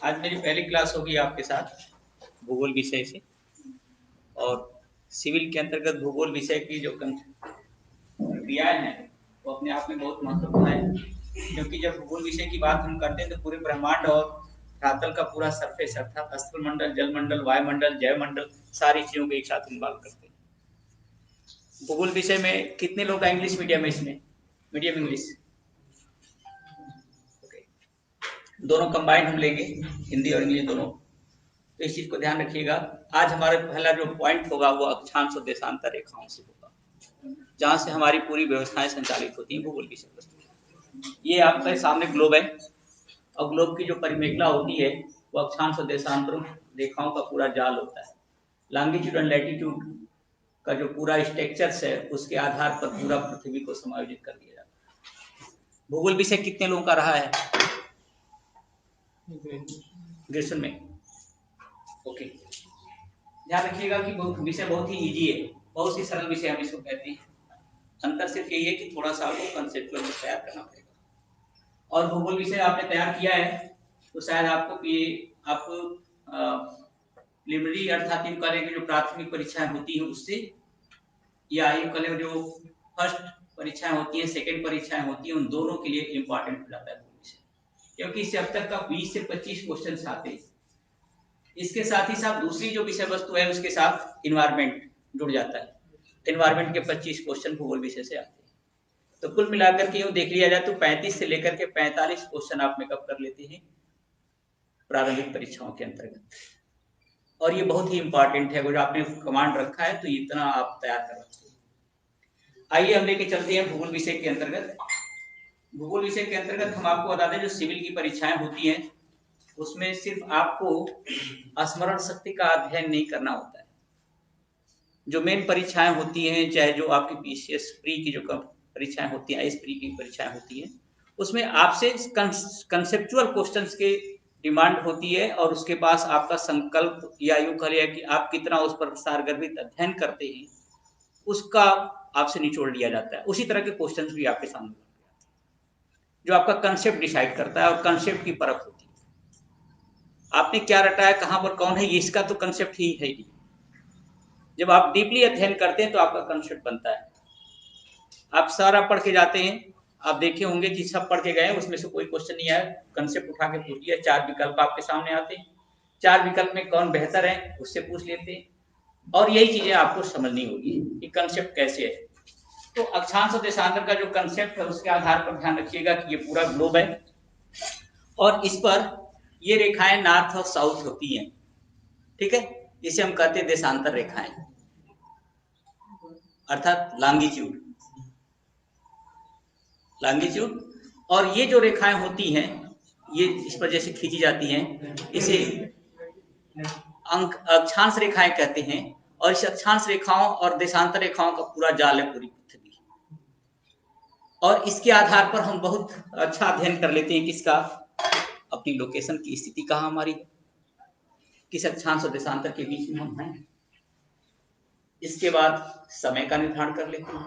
आज मेरी पहली क्लास होगी आपके साथ भूगोल विषय से। और सिविल के अंतर्गत भूगोल विषय की जो क्रियाएं हैं वो अपने आप में बहुत महत्वपूर्ण है, क्योंकि जब भूगोल विषय की बात हम करते हैं तो पूरे ब्रह्मांड और धरातल का पूरा सरफेस अर्थात स्थलमंडल, जलमंडल, वायुमंडल, जैवमंडल सारी चीजों को एक साथ इन्वॉल्व करते हैं। भूगोल विषय में कितने लोग का इंग्लिश मीडियम है? इसमें मीडियम इंग्लिश दोनों कंबाइंड हम लेंगे, हिंदी और इंग्लिश दोनों। तो इस चीज को ध्यान रखिएगा। आज हमारा पहला जो पॉइंट होगा वो अक्षांश और देशांतर रेखाओं से होगा, जहां से हमारी पूरी व्यवस्थाएं संचालित होती हैं भूगोल विषय वस्तु। ये आपके सामने ग्लोब है और ग्लोब की जो परिमेखला होती है वो अक्षांश और देशांतर रेखाओं का पूरा जाल होता है। लॉन्गिट्यूड एंड लैटिट्यूड का जो पूरा स्ट्रक्चर्स है उसके आधार पर पूरा पृथ्वी को समायोजित कर दिया जाता है। भूगोल विषय कितने लोगों का रहा है ग्रेजुएशन में? ओके, ध्यान रखिएगा कि विषय बहुत ही इजी है, बहुत ही सरल विषय हम इसको कहते हैं। अंतर सिर्फ यही है कि थोड़ा सा आपको कंसेप्चुअल तैयार करना पड़ेगा। और भूगोल विषय आपने तैयार किया है तो शायद आपको आप प्रिलिमिनरी अर्थात इन कॉलेज की जो प्राथमिक परीक्षाएं होती हैं उससे, या इन कॉलेज जो फर्स्ट परीक्षाएं होती हैं, सेकंड परीक्षाएं होती हैं, उन दोनों के लिए इंपॉर्टेंट हो जाता है विषय, क्योंकि इससे अब तक का 20 से 25 क्वेश्चन आते हैं। इसके साथ ही साथ दूसरी जो विषय वस्तु है उसके साथ इन्वायरमेंट जुड़ जाता है। इन्वायरमेंट के 25 क्वेश्चन भूगोल विषय से आते हैं। तो कुल मिलाकर के यूं देख लिया जाए तो 35 से लेकर के 45 क्वेश्चन आप मेकअप कर लेते हैं प्रारंभिक परीक्षाओं के अंतर्गत। और ये बहुत ही इंपॉर्टेंट है, अगर आपने कमांड रखा है तो इतना आप तैयार कर रखते हैं। आइए हम लेके चलते हैं भूगोल विषय के अंतर्गत। भूगोल विषय के अंतर्गत हम आपको बता दें जो सिविल की परीक्षाएं होती हैं उसमें सिर्फ आपको स्मरण शक्ति का अध्ययन नहीं करना होता है। जो मेन परीक्षाएं होती हैं, चाहे जो आपकी पीसीएस प्री की जो परीक्षाएं होती हैं, एस प्री की परीक्षाएं होती हैं, उसमें आपसे कंसेप्चुअल क्वेश्चंस के डिमांड होती है और उसके पास आपका संकल्प या यूं कहिए कि आप कितना उस पर सारगर्भित अध्ययन करते हैं उसका आपसे निचोड़ लिया जाता है। उसी तरह के क्वेश्चंस भी आपके सामने जो आपका कंसेप्ट डिसाइड करता है और कंसेप्ट की परख होती है। आपने क्या रटा है, कहां पर कौन है, इसका तो कंसेप्ट ही है ही। जब आप डीपली अध्ययन करते हैं तो आपका कंसेप्ट बनता है। आप सारा पढ़ के जाते हैं, आप देखे होंगे कि सब पढ़ के गए उसमें से कोई क्वेश्चन नहीं आया, कंसेप्ट उठा के पूछ लिया, 4 विकल्प आपके सामने आते हैं, 4 विकल्प में कौन बेहतर है उससे पूछ लेते हैं। और यही चीजें आपको समझनी होगी कि कंसेप्ट कैसे है। तो अक्षांश और देशांतर का जो कंसेप्ट है उसके आधार पर ध्यान रखिएगा कि ये पूरा ग्लोब है और इस पर ये रेखाएं नॉर्थ और साउथ होती हैं, ठीक है। इसे हम कहते हैं देशांतर रेखाएं अर्थात लॉन्गिट्यूड। और ये जो रेखाएं होती हैं ये इस पर जैसे खींची जाती हैं, इसे अक्षांश रेखाएं कहते हैं। और इस अक्षांश रेखाओं और देशांतर रेखाओं का पूरा जाल है पूरी पृथ्वी। और इसके आधार पर हम बहुत अच्छा अध्ययन कर लेते हैं किसका, अपनी लोकेशन की स्थिति कहाँ हमारी है, किस अक्षांश और देशांतर के बीच में हम हैं। इसके बाद समय का निर्धारण कर लेते हैं,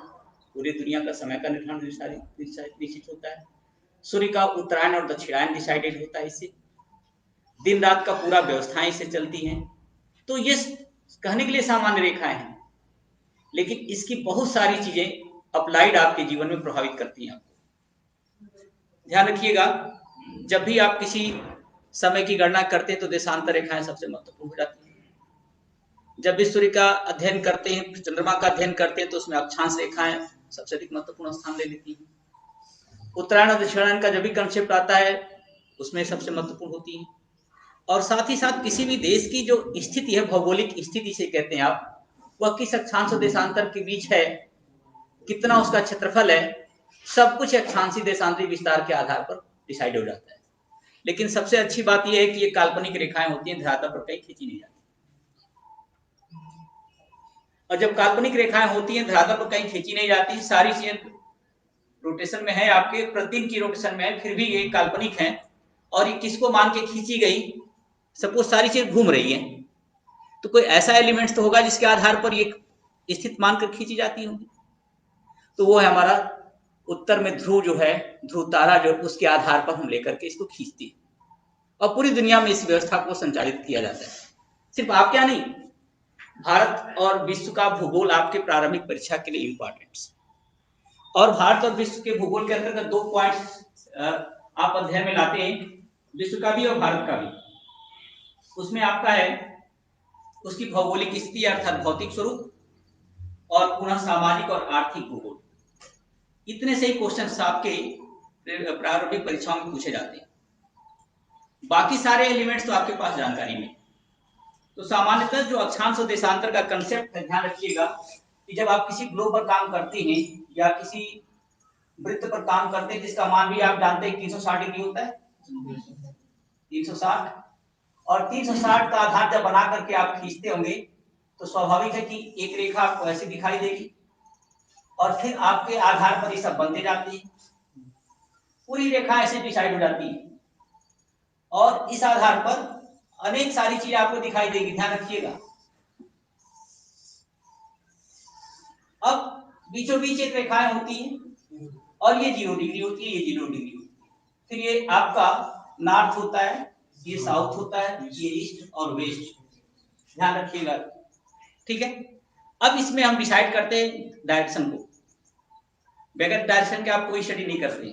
पूरी दुनिया का समय का निर्धारण निश्चित होता है। सूर्य का उत्तरायण और दक्षिणायन डिसाइडेड होता है इससे। दिन रात का पूरा व्यवस्थाएं इससे चलती हैं। तो ये कहने के लिए सामान्य रेखाएं हैं, लेकिन इसकी बहुत सारी चीजें अप्लाइड आपके जीवन में प्रभावित करती हैं आपको। ध्यान रखिएगा, जब भी आप किसी समय की गणना करते हैं तो देशांतर रेखाएं सबसे महत्वपूर्ण हो जाती हैं। जब भी सूर्य का अध्ययन करते हैं, चंद्रमा का अध्ययन करते हैं तो उसमें अक्षांश रेखाएं सबसे अधिक महत्वपूर्ण स्थान ले लेती हैं। उत्तरायण और दक्षिणायन का जब भी कंसेप्ट आता है उसमें सबसे महत्वपूर्ण होती है। और साथ ही साथ किसी भी देश की जो स्थिति है, भौगोलिक स्थिति से कहते हैं आप, वह किस अक्षांश और देशांतर के बीच है, कितना उसका क्षेत्रफल है, सब कुछ अक्षांशी देशांतरी विस्तार के आधार पर डिसाइड हो जाता है। लेकिन सबसे अच्छी बात यह है कि ये काल्पनिक रेखाएं होती हैं, धरातल पर कहीं खींची नहीं जाती। और जब काल्पनिक रेखाएं होती हैं धरातल पर कहीं खींची नहीं जाती, सारी चीजें रोटेशन में है, आपके प्रतिदिन की रोटेशन में है, फिर भी ये काल्पनिक है। और ये किसको मान के खींची गई, सपोज सारी चीज घूम रही है तो कोई ऐसा एलिमेंट्स तो होगा जिसके आधार पर ये स्थित मानकर खींची जाती होगी। तो वो है हमारा उत्तर में ध्रुव जो है, ध्रुव तारा जो, उसके आधार पर हम लेकर के इसको खींचती है। और पूरी दुनिया में इस व्यवस्था को संचालित किया जाता है। सिर्फ आप क्या नहीं, भारत और विश्व का भूगोल आपके प्रारंभिक परीक्षा के लिए इंपॉर्टेंट। और भारत और विश्व के भूगोल के अंतर्गत 2 पॉइंट्स आप अध्ययन में लाते हैं, विश्व का भी और भारत का भी। उसमें आपका है उसकी भौगोलिक स्थिति अर्थात भौतिक स्वरूप, और पुनः सामाजिक और आर्थिक भूगोल। इतने से ही क्वेश्चन आपके प्रारंभिक परीक्षाओं में पूछे जाते हैं। बाकी सारे एलिमेंट्स तो आपके पास जानकारी में। तो सामान्यतः जो अक्षांश और देशांतर का कंसेप्ट है, ध्यान रखिएगा कि जब आप किसी ग्लोब पर काम करते हैं या किसी वृत्त पर काम करते हैं जिसका मान भी आप जानते हैं 360 डिग्री होता है, 360, और 360 का आधार जब बना करके आप खींचते होंगे तो स्वाभाविक है कि एक रेखा आपको ऐसे दिखाई देगी और फिर आपके आधार पर ये सब बनते जाते हैं, पूरी रेखा ऐसे डिसाइड हो जाती है और इस आधार पर अनेक सारी चीजें आपको दिखाई देगी। ध्यान रखिएगा। अब बीचों बीच एक रेखाएं होती हैं और ये 0 डिग्री होती है, ये 0 डिग्री होती है। फिर ये आपका नॉर्थ होता है, ये साउथ होता है, ये ईस्ट और वेस्ट। ध्यान रखिएगा, ठीक है। अब इसमें हम डिसाइड करते हैं डायरेक्शन को। बगैर डायरेक्शन के आप कोई स्टडी नहीं करते।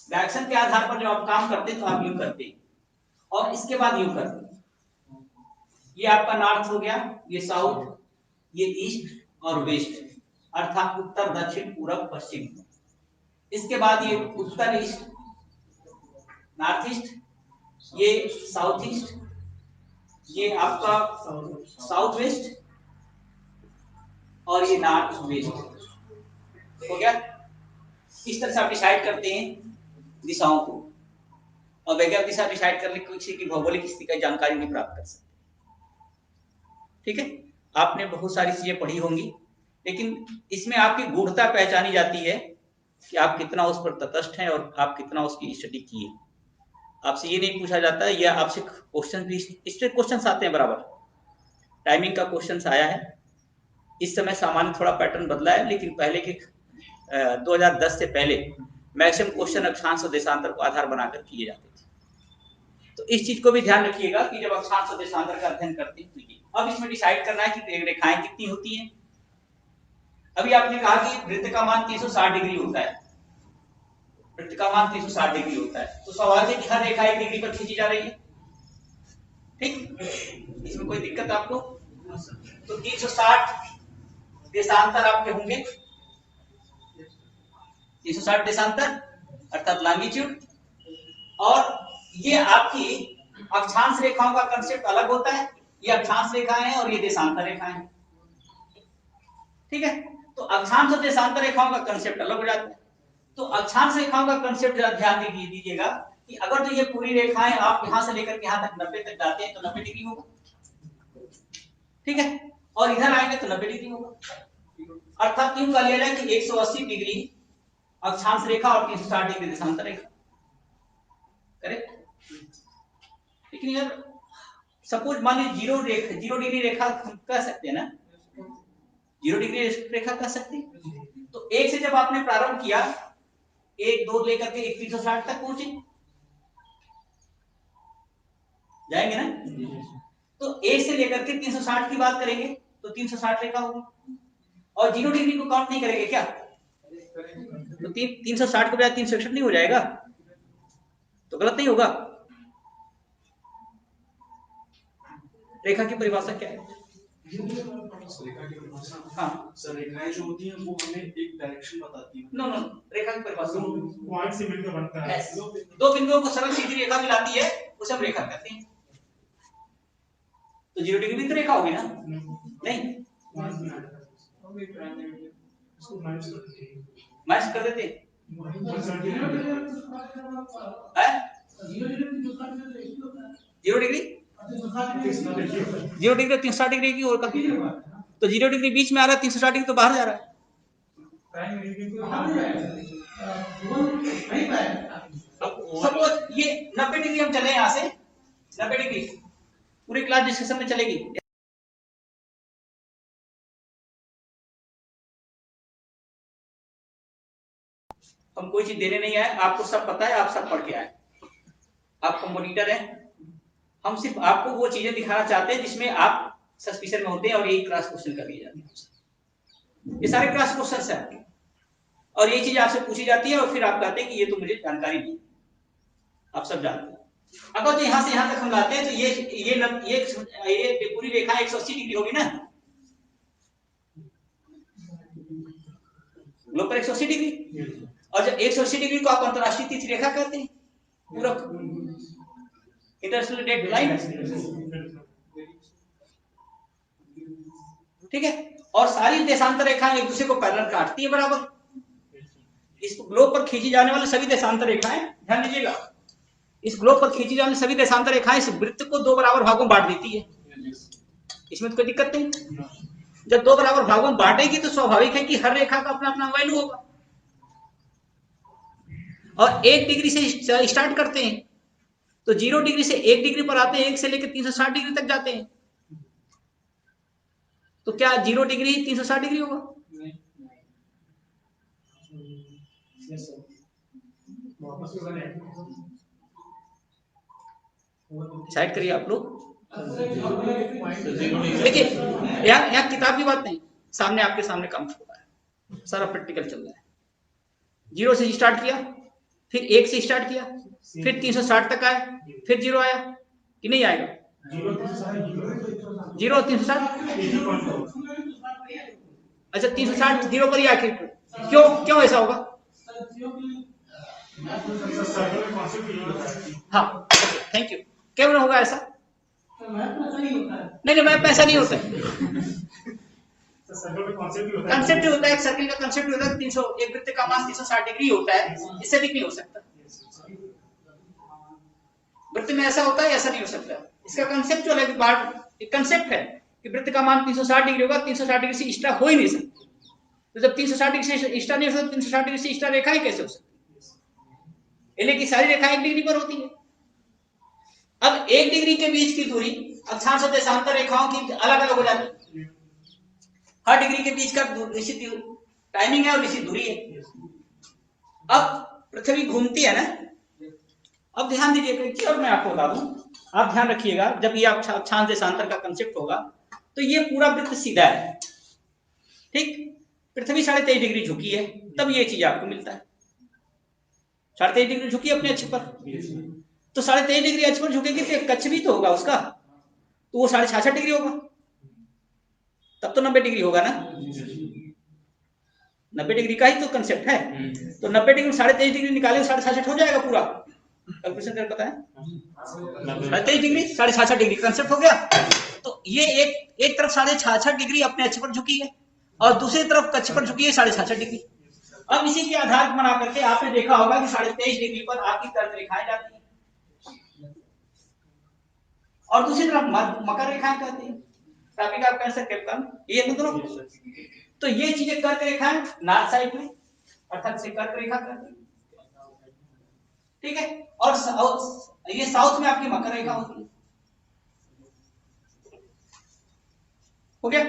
डायरेक्शन के आधार पर जब आप काम करते हैं तो आप यूं करते हैं और इसके बाद यूं करते हैं। ये आपका नॉर्थ हो गया, ये साउथ, ये ईस्ट और वेस्ट अर्थात उत्तर दक्षिण पूरब पश्चिम। इसके बाद ये उत्तर ईस्ट, नॉर्थ ईस्ट, ये साउथ ईस्ट, ये आपका साउथ वेस्ट और ये नॉर्थ वेस्ट हो गया। इस तरह से आप डिसाइड करते हैं दिशाओं को और वैज्ञानिक दिशा डिसाइड करने किसी की भौगोलिक स्थिति की जानकारी नहीं प्राप्त कर सकते। ठीक है, आपने बहुत सारी चीजें पढ़ी होंगी, लेकिन इसमें आपकी गूढ़ता पहचानी जाती है कि आप कितना उस पर तटस्थ हैं और आप कितना उसकी स्टडी किए। आपसे ये नहीं पूछा जाता है, या आपसे क्वेश्चन भी स्ट्रेट क्वेश्चन आते हैं बराबर। टाइमिंग का क्वेश्चन आया है, इस समय सामान्य थोड़ा पैटर्न बदला है, लेकिन पहले के 2010 से पहले मैक्सिमम क्वेश्चन अक्षांश और देशांतर को आधार बनाकर किए जाते थे। तो इस चीज को भी ध्यान रखिएगा कि जब अक्षांश और देशांतर का अध्ययन करते हैं तो अब इसमें डिसाइड करना है कि रेखाएं कितनी होती हैं। अभी आपने कहा कि वृत्त का मान 360 डिग्री होता है, वृत्त का मान 360 डिग्री होता है, तो स्वाभाविक है कि हर रेखा 1 डिग्री पर खींची जा रही है। ठीक, इसमें कोई दिक्कत आपको? तो 360 देशांतर आपके होंगे, 360 देशांतर अर्थात लॉन्गिट्यूड, और ये आपकी अक्षांश रेखाओं का कंसेप्ट अलग होता है। ये अक्षांश रेखाएं हैं और ये देशांतर रेखाएं हैं। ठीक है, तो अक्षांश और देशांतर रेखाओं का कंसेप्ट अलग हो जाता है। तो अक्षांश रेखाओं का कंसेप्ट जरा ध्यान दीजिएगा कि अगर तो ये पूरी रेखाएं आप यहां से लेकर के यहां तक 90 तक जाते हैं तो 90 डिग्री होगा, ठीक है, और इधर आएंगे तो 90 डिग्री होगा। अर्थात यूं कह लिया जाए कि 180 डिग्री अक्षांश रेखा और 360 डिग्री देशांतर रेखा, करेक्ट। लेकिन यार सपोज मान लीजिए 0 डिग्री रेखा हम कह सकते हैं ना, 0 डिग्री रेखा कह सकते हैं। तो 1 से जब आपने प्रारंभ किया, 1 2 लेकर के 360 तक पहुंचे, जाएंगे ना। तो 1 से लेकर के 360 की बात करेंगे तो 360 रेखा होगी, और 0 डिग्री को काउंट नहीं करेंगे क्या? तो 360 के बजाय 361 नहीं हो जाएगा? तो गलत नहीं होगा? रेखा की परिभाषा क्या है? हाँ सर, रेखाएं जो होती हैं वो हमें एक डायरेक्शन बताती हैं। नो रेखा की परिभाषा पॉइंट से मिलकर बनता है। दो बिंदुओं को सरल सीधी रेखा मिलाती है, उसे हम रेखा कहते हैं। तो 0 डिग्री भी तो रेखा होगी ना? नहीं, मैच कर देते हैं। 0 डिग्री 360 डिग्री की होगा, तो 0 डिग्री बीच में आ रहा है, 360 डिग्री तो बाहर जा रहा है। सपोज ये 90 डिग्री हम चले, यहां से 90 डिग्री पूरी क्लास डिस्कशन में चलेगी। हम कोई चीज देने नहीं आए, आपको सब पता है, आप सब पढ़ के आए, आप मॉनिटर हैं, हम सिर्फ आपको वो चीजें दिखाना चाहते हैं जिसमें आप सस्पिशन में होते हैं और यही क्रॉस क्वेश्चन कर लिए जाते हैं। ये सारे क्रॉस क्वेश्चन है आपके, और ये चीज आपसे पूछी जाती है और फिर आप कहते हैं कि ये तो मुझे जानकारी नहीं, आप सब जानते हैं। अगर तो यहां से यहां तक हम लाते हैं तो ये पूरी रेखा 180 डिग्री होगी ना, ग्लोब पर 180 डिग्री, और जब 180 डिग्री को आप अंतरराष्ट्रीय तिथि रेखा कहते हैं, पूरा इंटरनेशनल डेट लाइन, ठीक है। और सारी देशांतर रेखाएं एक दूसरे को पैरेलल काटती है बराबर। इस ग्लोब पर खींची जाने वाली सभी देशांतर रेखाएं, ध्यान दीजिएगा, इस ग्लोब पर खींची जाने सभी देशांतर रेखाएं इस वृत्त को 2 बराबर भागों में बांट देती है। इसमें तो कोई दिक्कत नहीं। जब 2 बराबर भागों में बांटेगी तो स्वाभाविक है कि हर रेखा का अपना अपना वैल्यू होगा। और 1 डिग्री से स्टार्ट करते हैं तो 0 डिग्री से 1 डिग्री पर आते हैं, 1 से लेकर 360 डिग्री तक जाते हैं। तो क्या 0 डिग्री 360 डिग्री होगा? साइड करिए आप लोग। देखिए यहाँ किताब की बात नहीं, सामने आपके सामने काम चल रहा है, सारा प्रैक्टिकल चल रहा है। 0 से स्टार्ट किया, फिर 1 से स्टार्ट किया, फिर 360 तक आया, फिर 0 आया कि नहीं आएगा? 0 360, अच्छा 360 0 पर ही आखिर क्यों ऐसा होगा? हाँ थैंक यू। क्यों होगा ऐसा? नहीं मैप ऐसा नहीं होता है, कंसेप्ट होता है, एक सर्किल का कंसेप्ट होता है 300, एक वृत्त का मास 360 डिग्री होता है, इससे अधिक नहीं हो सकता। वृत्त में ऐसा होता है, ऐसा नहीं हो सकता। इसका कंसेप्चुअल है कि पार्ट एक कंसेप्ट है कि वृत्त का मान 360 डिग्री होगा, 360 डिग्री से एक्स्ट्रा हो ही नहीं सकता। तो जब 360 डिग्री से एक्स्ट्रा नहीं हो सकता, 360 डिग्री से एक्स्ट्रा रेखाएं कैसे हो सकती? इन्हें की सारी रेखाएं 1 डिग्री पर होती है। अब 1 डिग्री के बीच की दूरी अक्षांश और देशांतर रेखाओं की अलग अलग हो जाती है। हर डिग्री के बीच का निश्चित टाइमिंग है और निश्चित दूरी है। अब पृथ्वी घूमती है ना, अब ध्यान दीजिएगा, और मैं आपको बता दूं, आप ध्यान रखिएगा, जब ये अक्षांश देशांतर का कंसेप्ट होगा तो ये पूरा वृत्त सीधा है, ठीक। पृथ्वी 23.5 डिग्री झुकी है, तब ये चीज आपको मिलता है। 23.5 डिग्री झुकी अपने अक्ष पर, तो 23.5 डिग्री अक्ष पर झुकेगी तो कक्ष भी तो होगा उसका, तो वो 66.5 डिग्री होगा, तब तो 90 डिग्री होगा ना। 90 डिग्री का ही तो कंसेप्ट है, तो 90 डिग्री 23.5 डिग्री निकाले 66.5 हो जाएगा पूरा। कैलकुलेशन कर पता है? 23 डिग्री 66.5 डिग्री कंसेप्ट हो गया। तो ये एक तरफ 66.5 डिग्री अपने अक्ष पर झुकी है और दूसरी तरफ कक्ष पर झुकी है 66.5 डिग्री। अब इसी के आधार बना करके आपने देखा होगा कि 23.5 डिग्री पर आपकी कर्क रेखाएं जाती है और दूसरी तरफ मकर रेखाएं कहती है। टॉपिक आप कह सकते हैं ये दोनों। तो ये चीजें कर्क रेखाएं नॉर्थ साइड में, अर्थात से कर्क रेखा कहते हैं, ठीक है। और ये साउथ में आपकी मकर रेखा होती है। हो गया?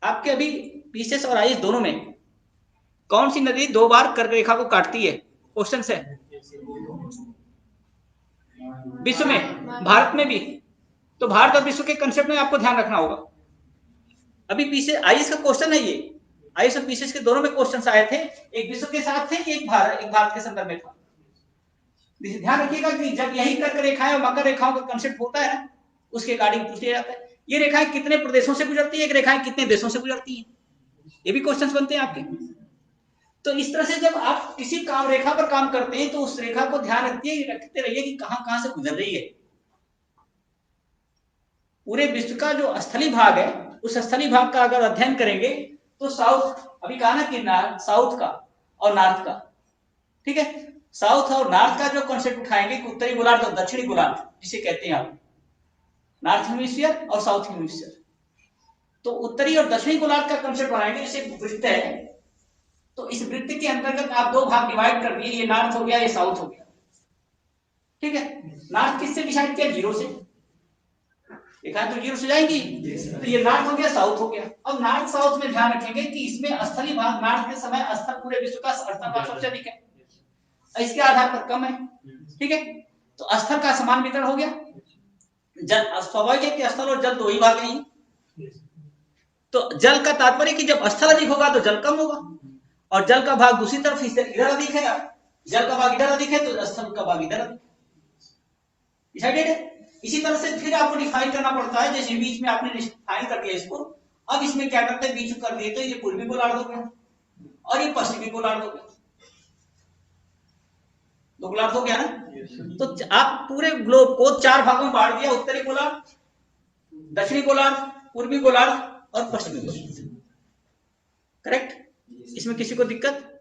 आपके अभी पीसेस और आईएस दोनों में कौन सी नदी 2 बार कर्क रेखा को काटती है? क्वेश्चन है विश्व में, भारत में भी। तो भारत और विश्व के कंसेप्ट में आपको ध्यान रखना होगा। अभी पीछे आईएस का क्वेश्चन है, ये आईएस और पीसेस के दोनों में क्वेश्चन आए थे, एक विश्व के साथ थे, एक भारत के संदर्भ में था। ध्यान रखिएगा कि जब यही कर्क रेखाएं और मकर रेखाओं का कंसेप्ट होता है ना, उसके अकॉर्डिंग पूछ लिया जाता है ये रेखाएं कितने प्रदेशों से गुजरती है, एक रेखाएं कितने देशों से गुजरती है, ये भी क्वेश्चंस बनते हैं आपके। तो इस तरह से जब आप किसी काम रेखा पर काम करते हैं तो उस रेखा को ध्यान रखते रहिए कि कहां से गुजर रही है। पूरे विश्व का जो स्थली भाग है, उस स्थली भाग का अगर अध्ययन करेंगे तो साउथ, अभी कहा ना कि साउथ का और नॉर्थ का, ठीक है, साउथ और नॉर्थ का जो कॉन्सेप्ट उठाएंगे, उत्तरी गोलार्ध और दक्षिणी गोलार्ध जिसे कहते हैं आप, नॉर्थ हेमिस्फीयर और साउथ हेमिस्फीयर। तो उत्तरी और दक्षिणी गोलार्ध का कंसेप्ट बनाएंगे, जैसे वृत्त है, तो इस वृत्त के अंतर्गत आप 2 भाग डिवाइड कर दिए, ये नॉर्थ हो गया, ये साउथ हो गया, ठीक है। नॉर्थ किससे डिसाइड किया? 0 से, देखा तो 0 से जाएंगी, तो ये नॉर्थ हो गया, साउथ हो गया। अब नॉर्थ साउथ में ध्यान रखेंगे कि इसमें स्थलीय भाग, नॉर्थ के समय स्थल पूरे विश्व का स्थल भाग सबसे अधिक है, इसके आधार पर कम है, ठीक है। तो स्थल का समान वितरण हो गया, जल स्वाभाविक है कि स्थल और जल दो ही भाग नहीं, तो जल का तात्पर्य कि जब स्थल अधिक होगा तो जल कम होगा, और जल का भाग दूसरी तरफ इधर अधिक है, जल का भाग इधर अधिक है तो स्थल का भाग इधर अधिक डिसाइडेड है। इसी तरह से फिर आपको डिफाइन करना पड़ता है, जैसे बीच में आपने डिफाइन कर दिया इसको, अब इसमें क्या करते हैं, बीच कर दिए तो ये पूर्वी गोलार्ध हो गया और ये पश्चिमी गोलार्ध हो गया, दो गोलार्ध हो गया ना। तो आप पूरे ग्लोब को चार भागों में बांट दिया, उत्तरी गोलार्ध, दक्षिणी गोलार्ध, पूर्वी गोलार्ध और पश्चिमी गोलार्ध, करेक्ट। इसमें किसी को दिक्कत?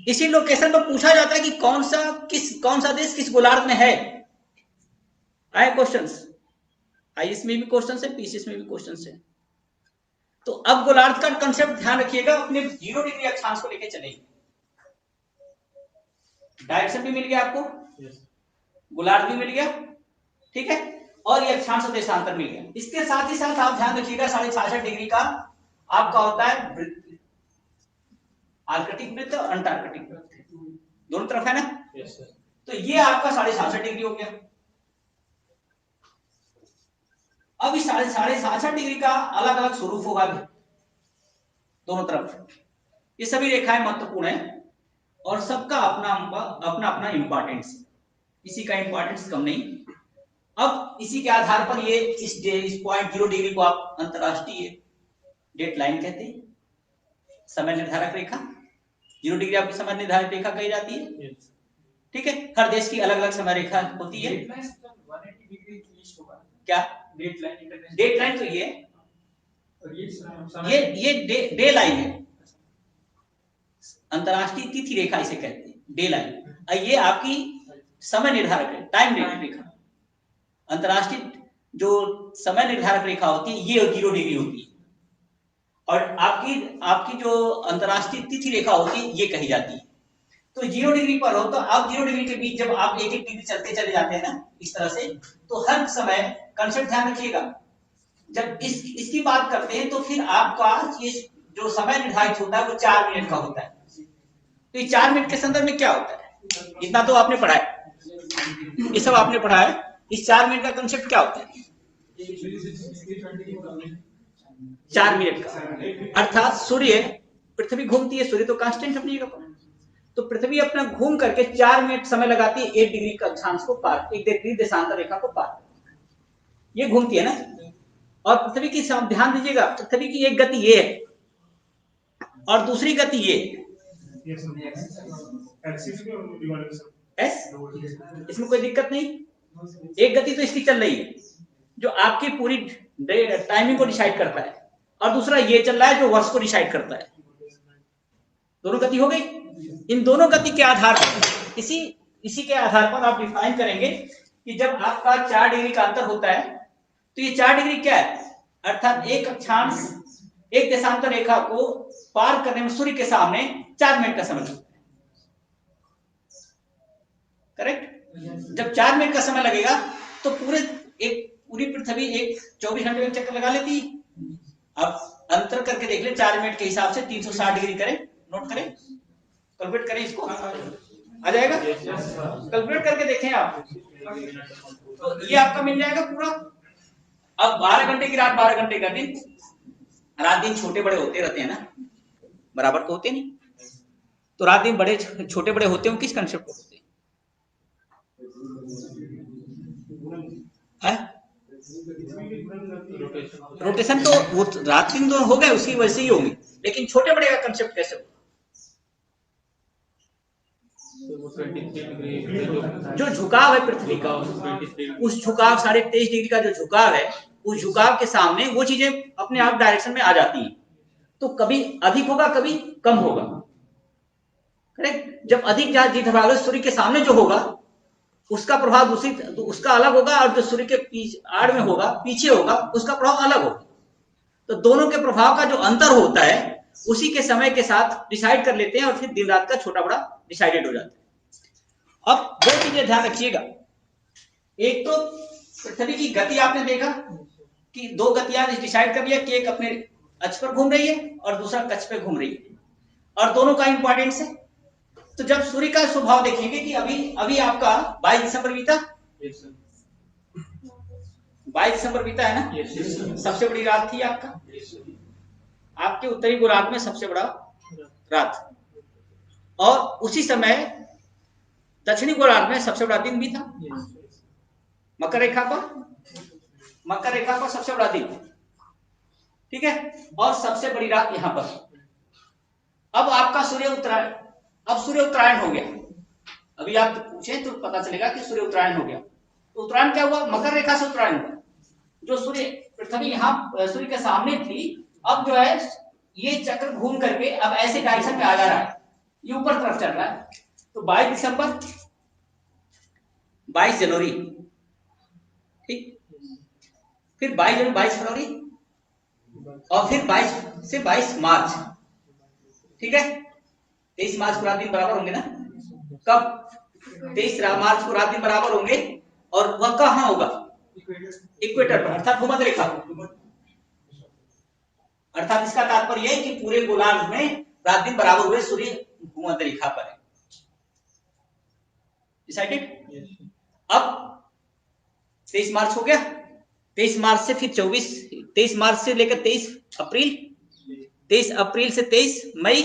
इसी लोकेशन पर पूछा जाता है कि कौन सा देश किस गोलार्ध में है। आए क्वेश्चंस, आईएएस में भी क्वेश्चंस है, पीसीएस में भी क्वेश्चंस है। तो अब गोलार्ध का कंसेप्ट ध्यान रखिएगा, अपने 0 डिग्री अक्षांश को लेकर चलेंगे। डायरेक्शन भी मिल गया आपको, गोलार्ध भी मिल गया, ठीक है, और ये अक्षांश और देशांतर मिल गया। इसके साथ ही साथ आप ध्यान रखिएगा 66.5 डिग्री का आपका होता है वृत्त, आर्कटिक वृत्त और अंटार्कटिक वृत्त, दोनों तरफ है ना। तो ये आपका 66.5 डिग्री हो गया। अब इस 66.5 डिग्री का अलग अलग स्वरूप होगा दोनों तरफ। ये सभी रेखाएं महत्वपूर्ण है और सबका अपना अपना इंपॉर्टेंस, किसी का इंपॉर्टेंस कम नहीं। अब इसी के आधार पर ये इस पॉइंट 0 डिग्री को आप अंतरराष्ट्रीय डेट लाइन कहते हैं, समय निर्धारक रेखा। 0 डिग्री आपकी समय निर्धारक रेखा कही जाती है, ठीक है। हर देश की अलग अलग समय रेखा होती है। क्या डेट लाइन? तो ये डे लाइन है, अंतरराष्ट्रीय तिथि रेखा इसे कहते हैं, डे लाइन। ये आपकी समय निर्धारक है, टाइम रेखा। अंतरराष्ट्रीय जो समय निर्धारक रेखा होती है ये 0 डिग्री होती है, और आपकी जो अंतरराष्ट्रीय तिथि रेखा होती है ये कही जाती है। तो 0 डिग्री पर हो तो आप 0 डिग्री के बीच जब आप एक डिग्री चलते चले जाते हैं ना इस तरह से, तो हर समय कंसेप्ट ध्यान रखिएगा, जब इसकी बात करते हैं तो फिर आपका ये जो समय निर्धारित होता है वो 4 मिनट का होता है। तो ये 4 मिनट के संदर्भ में क्या होता है, इतना तो आपने पढ़ा है, ये सब आपने पढ़ा है। इस 4 मिनट का कंसेप्ट क्या होता है? 4 मिनट का अर्थात सूर्य, पृथ्वी घूमती है, सूर्य तो कांस्टेंट अपनी जगह पर, तो पृथ्वी अपना घूम करके 4 मिनट समय लगाती है 1 डिग्री का अक्षांश को पार, 1 डिग्री देशांतर रेखा को पार, ये घूमती है ना। और पृथ्वी की ध्यान दीजिएगा, पृथ्वी की एक गति ये है और दूसरी गति ये एस, इसमें कोई दिक्कत नहीं। एक गति तो इसकी चल रही है जो आपकी पूरी टाइमिंग को डिसाइड करता है, और दूसरा ये चल रहा है जो वर्ष को डिसाइड करता है। दोनों गति हो गई। इन दोनों गति के आधार पर इसी के आधार पर आप डिफाइन करेंगे कि जब आपका 4 डिग्री का अंतर होता है तो ये 4 डिग्री क्या है, अर्थात एक अक्षांश एक देशांतर रेखा को पार करने में सूर्य के सामने 4 मिनट का समय लगता है, करेक्ट। जब 4 मिनट का समय लगेगा तो पूरी पृथ्वी एक 24 घंटे में चक्कर लगा लेती है। अब अंतर करके देख ले, 4 मिनट के हिसाब से 360 डिग्री करें, नोट करें, कैलकुलेट करें, इसको आ जाएगा, कैलकुलेट करके देखें आप, तो ये आपका मिल जाएगा पूरा। अब 12 घंटे की रात, 12 घंटे का दिन, रात दिन छोटे बड़े होते रहते हैं ना, बराबर तो होते नहीं, तो रात दिन बड़े छोटे बड़े होते हैं, किस कंसेप्ट पर होते हैं? रोटेशन तो वो रात दिन तो हो गए, उसकी वजह से ही होंगे, लेकिन छोटे बड़े का कंसेप्ट कैसे होगा? जो झुकाव है पृथ्वी का, उस झुकाव 23.5 डिग्री का जो झुकाव है, उस झुकाव के सामने वो चीजें अपने आप डायरेक्शन में आ जाती हैं। तो कभी अधिक होगा, कभी कम होगा, करेक्ट। जब अधिक ज्यादा सूर्य के सामने जो होगा उसका प्रभाव उसका अलग होगा, और जो सूर्य के आड़ में होगा, पीछे होगा, उसका प्रभाव अलग होगा। तो दोनों के प्रभाव का जो अंतर होता है उसी के समय के साथ डिसाइड कर लेते हैं, और फिर दिन रात का छोटा बड़ा डिसाइडेड हो जाता है। अब 2 चीजें ध्यान रखिएगा, एक तो पृथ्वी की गति आपने देखा कि 2 गतियां डिसाइड कर लिया कि एक अपने अक्ष पर घूम रही है और दूसरा कक्ष पे घूम रही है, और दोनों का इंपॉर्टेंस है। तो जब सूर्य का स्वभाव देखेंगे कि अभी आपका 22 दिसंबर बीता, 22 दिसंबर बीता है ना? Yes. सबसे बड़ी रात थी आपका, आपके उत्तरी गोलार्ध में सबसे बड़ा रात, और उसी समय दक्षिणी गोलार्ध में सबसे बड़ा दिन भी था। मकर रेखा पर सबसे बड़ा दिन, ठीक है, और सबसे बड़ी रात यहां पर। अब आपका सूर्य उत्तरायण, अब सूर्य उत्तरायण हो गया। अभी आप पूछे तो पता चलेगा कि सूर्य उत्तरायण हो गया। तो उत्तरायण क्या हुआ? मकर रेखा से उत्तरायण हुआ। जो सूर्य पृथ्वी यहाँ सूर्य के सामने थी, अब जो है ये चक्र घूम करके अब ऐसे डायरेक्शन में आ जा रहा है, ये ऊपर तरफ चल रहा है। तो 22 दिसंबर, 22 जनवरी, ठीक, फिर 22 जनवरी, 22 फरवरी, और फिर 22 से 22 मार्च, ठीक है। 23 मार्च को रात दिन बराबर होंगे ना? कब? 23 मार्च को रात दिन बराबर होंगे, और वह कहाँ होगा? इक्वेटर पर, अर्थात भूमध्य रेखा। अर्थात इसका तात्पर्य है कि पूरे गोलार्ध में रात दिन बराबर हुए, सूर्य भूमध्य रेखा पर है। डिसाइडेड? अब 23 मार्च हो गया, 23 मार्च से फिर 23 मार्च से लेकर 23 अप्रैल, 23 अप्रैल से 23 मई,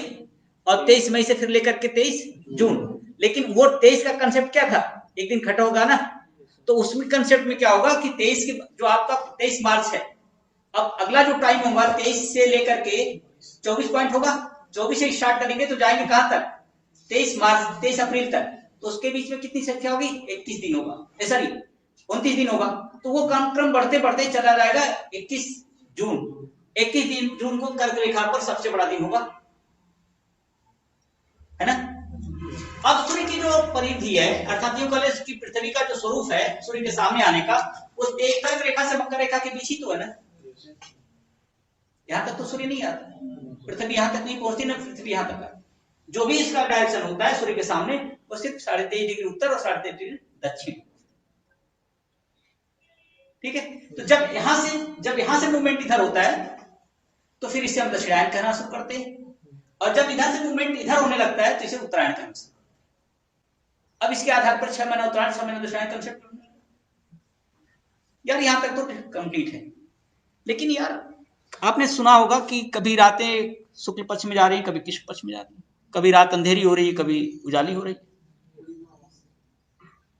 और 23 मई से फिर लेकर के 23 जून। लेकिन वो 23 का कंसेप्ट क्या था? एक दिन खटा होगा ना, तो उसमें कंसेप्ट में क्या होगा कि 23 की जो आपका 23 मार्च है, अब अगला जो टाइम होगा 23 से लेकर के 24 पॉइंट होगा, 24 से स्टार्ट करेंगे तो जाएंगे कहां तक? 23 मार्च, 23 अप्रैल तक। तो उसके बीच में कितनी संख्या होगी? 31 दिन होगा, सॉरी 29 दिन होगा। तो वो क्रम बढ़ते बढ़ते चला जाएगा 21 जून। 21 दिन जून को कर्क रेखा पर सबसे बड़ा दिन होगा, है ना? अब सूर्य की जो परिधि है, अर्थात यूं कह कि पृथ्वी का जो स्वरूप है सूर्य के सामने आने का, उस कर्क रेखा से मकर रेखा के बीच ही तो है ना। यहां तक तो सूर्य नहीं आता, पृथ्वी यहां तक नहीं पहुंचती ना, पृथ्वी यहां तक है। जो भी इसका डायरेक्शन होता है सूर्य के सामने, वो सिर्फ 23.5 डिग्री उत्तर और 23.5 डिग्री दक्षिण, ठीक है। तो जब यहां से मूवमेंट इधर होता है, तो फिर इसे हम दक्षिणायन कहना शुरू करते हैं, और जब इधर से मूवमेंट इधर होने लगता है तो इसे उत्तरायण कहना शुरू। अब इसके आधार पर 6 महीना उत्तरायण, 6 महीना दक्षिणायन कंसेप्ट यार यहां तक तो कंप्लीट है। लेकिन यार आपने सुना होगा कि कभी रातें शुक्ल पक्ष में जा रही, कभी कृष्ण पक्ष में जा रही, कभी रात अंधेरी हो रही है, कभी उजाली हो रही,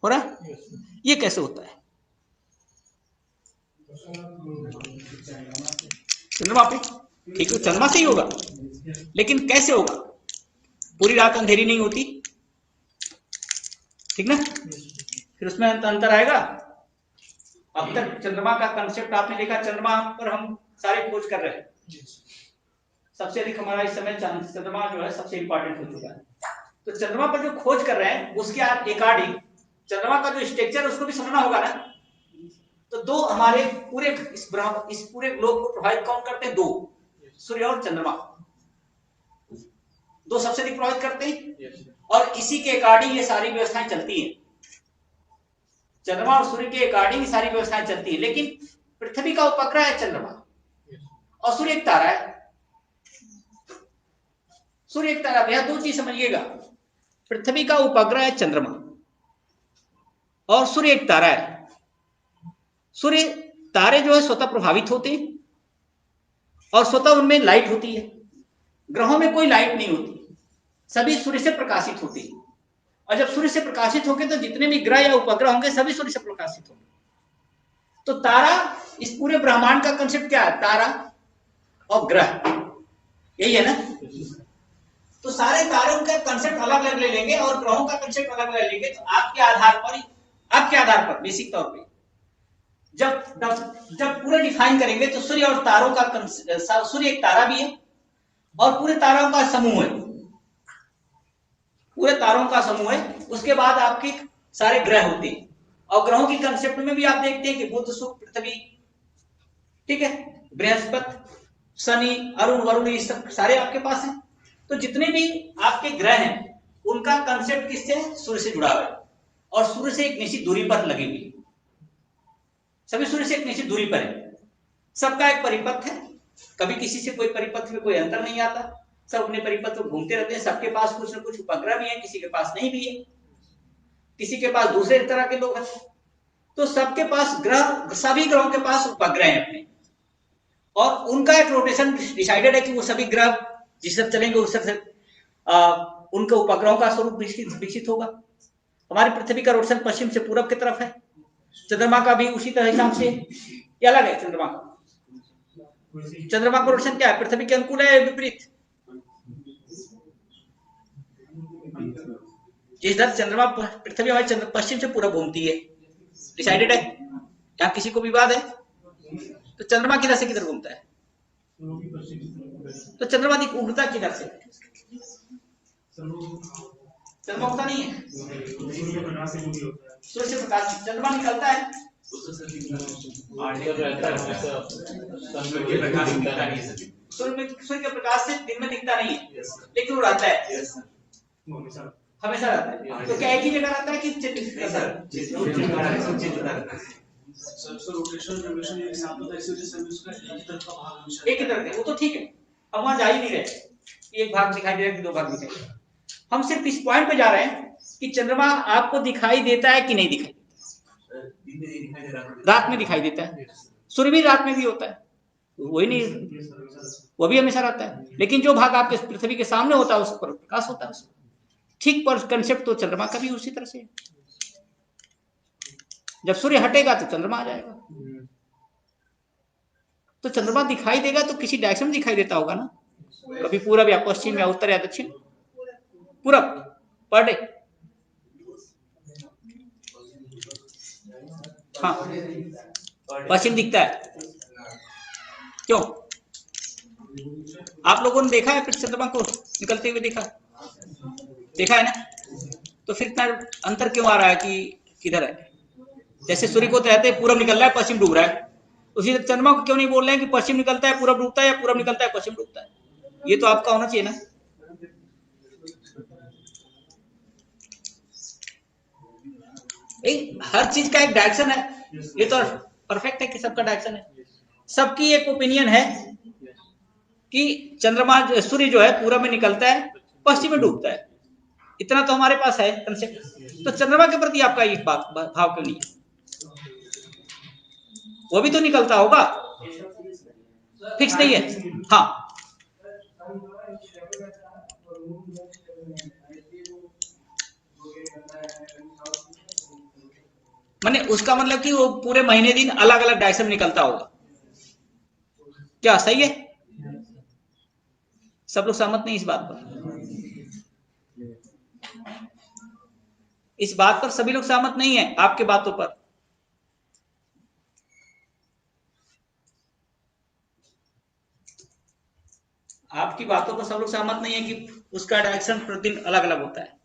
हो रहा है? ये कैसे होता है? चंद्रमा पे, ठीक है, चंद्रमा से ही होगा, लेकिन कैसे होगा? पूरी रात अंधेरी नहीं होती, ठीक ना? फिर उसमें अंतर आएगा। अब तक चंद्रमा का कंसेप्ट आपने देखा, चंद्रमा पर हम सारे खोज कर रहे हैं। सबसे अधिक हमारा इस समय चंद्रमा जो है सबसे इंपॉर्टेंट हो चुका है। तो चंद्रमा पर जो खोज कर रहे हैं उसके अकॉर्डिंग चंद्रमा का जो स्ट्रक्चर उसको भी समझना होगा ना। तो दो हमारे पूरे इस पूरे ग्लोब को प्रभावित कौन करते हैं? दो, सूर्य और चंद्रमा, दो सबसे अधिक प्रभावित करते हैं, और इसी के अकॉर्डिंग ये सारी व्यवस्थाएं चलती हैं। चंद्रमा और सूर्य के अकॉर्डिंग सारी व्यवस्थाएं चलती है। लेकिन पृथ्वी का उपग्रह है चंद्रमा, और सूर्य एक तारा है। सूर्य एक तारा, यह दो चीज समझिएगा, पृथ्वी का उपग्रह है चंद्रमा और सूर्य एक तारा है। सूर्य तारे जो है स्वतः प्रभावित होते हैं और स्वतः उनमें लाइट होती है। ग्रहों में कोई लाइट नहीं होती, सभी सूर्य से प्रकाशित होते हैं। और जब सूर्य से प्रकाशित होंगे तो जितने भी ग्रह या उपग्रह होंगे सभी सूर्य से प्रकाशित होंगे। तो तारा, इस पूरे ब्रह्मांड का कंसेप्ट क्या है? तारा और ग्रह, यही है ना। तो सारे तारों का कंसेप्ट अलग अलग ले लेंगे और ग्रहों का कंसेप्ट अलग अलग लेंगे। तो आपके आधार पर बेसिक तौर पे जब पूरे डिफाइन करेंगे तो सूर्य और तारों का, सूर्य एक तारा भी है और पूरे तारों का समूह है, पूरे तारों का समूह है। उसके बाद आपके सारे ग्रह होते हैं, और ग्रहों की कंसेप्ट में भी आप देखते हैं कि बुध, शुक्र, पृथ्वी, ठीक है, बृहस्पति, शनि, अरुण, वरुण, ये सब सारे आपके पास हैं। तो जितने भी आपके ग्रह हैं उनका कंसेप्ट किससे? सूर्य से जुड़ा हुआ है, और सूर्य से एक निश्चित दूरी पर लगी हुई, सभी सूर्य से एक निश्चित दूरी पर है। सबका एक परिपथ है, कभी किसी से कोई परिपथ में कोई अंतर नहीं आता, सब अपने परिपथ को घूमते रहते हैं। सबके पास कुछ न कुछ उपग्रह भी है, किसी के पास नहीं भी है, किसी के पास दूसरे तरह के लोग हैं। तो सबके पास ग्रह, सभी ग्रहों के पास उपग्रह हैं अपने, और उनका एक रोटेशन डिसाइडेड है कि वो सभी ग्रह जिस तरफ चलेंगे उस तरफ से उनके उपग्रहों का स्वरूप विकसित होगा। हमारी पृथ्वी का रोटेशन पश्चिम से पूरब की तरफ है, चंद्रमा का भी उसी तरह हिसाब से। ये अलग है चंद्रमा का। चंद्रमा का रोटेशन क्या है, पृथ्वी के अनुकूल है विपरीत। जिस तरह चंद्रमा पृथ्वी हमारी पश्चिम से पूरब घूमती है, डिसाइडेड है, यहाँ किसी को विवाद है। तो चंद्रमा किधर से किधर घूमता है, तो चंद्रमा उगता किधर से, चंद्रमा उगता नहीं है, सूर्य से प्रकाश चंद्रमा निकलता है, सूर्य के प्रकाश से दिन में दिखता नहीं है, लेकिन वो रहता है, हमेशा रहता है। तो क्या एक ही जगह रहता है कि एक ही तरफ है, वो तो ठीक है, हम वहां जा ही नहीं रहे, एक भाग दिखाई दे रहा है कि दो भाग दिखाई दे रहा है। हम सिर्फ इस पॉइंट पे जा रहे हैं कि चंद्रमा आपको दिखाई देता है कि नहीं दिखाई देता। रात में दिखाई देता है, सूर्य भी रात में भी होता है, वही नहीं, वो भी हमेशा रहता है, लेकिन जो भाग आपके पृथ्वी के सामने होता है उस पर प्रकाश होता है। ठीक पर कंसेप्ट तो चंद्रमा का भी उसी तरह से। जब सूर्य हटेगा तो चंद्रमा आ जाएगा, तो चंद्रमा दिखाई देगा तो किसी डायरेक्शन में दिखाई देता होगा ना, कभी पूरब या पश्चिम या उत्तर या दक्षिण। पूरब पर डे, हाँ पश्चिम दिखता है। क्यों, आप लोगों ने देखा है फिर चंद्रमा को निकलते हुए देखा है ना, तो फिर इतना अंतर क्यों आ रहा है कि किधर है। जैसे सूर्य को कहते हैं पूरब निकल रहा है पश्चिम डूब रहा है, उसी तरह चंद्रमा को क्यों नहीं बोल रहे हैं कि पश्चिम निकलता है पूरब डूबता है, या पूरब निकलता है पश्चिम डूबता है। ये तो आपका होना चाहिए ना। हर चीज का एक डायरेक्शन है, ये तो परफेक्ट है कि सबका डायरेक्शन है। सबकी एक ओपिनियन है कि चंद्रमा सूर्य जो है पूरब में निकलता है पश्चिम में डूबता है, इतना तो हमारे पास है कंसेप्ट। तो चंद्रमा के प्रति आपका ये भाव क्यों नहीं है, वो भी तो निकलता होगा, फिक्स नहीं है। हाँ माने उसका मतलब कि वो पूरे महीने दिन अलग अलग डायरेक्शन में निकलता होगा, क्या सही है? सब लोग सहमत नहीं इस बात पर? इस बात पर सभी लोग सहमत नहीं है आपके बातों पर। आपकी बातों पर सब लोग सहमत नहीं है कि उसका डायरेक्शन प्रतिदिन अलग अलग होता है।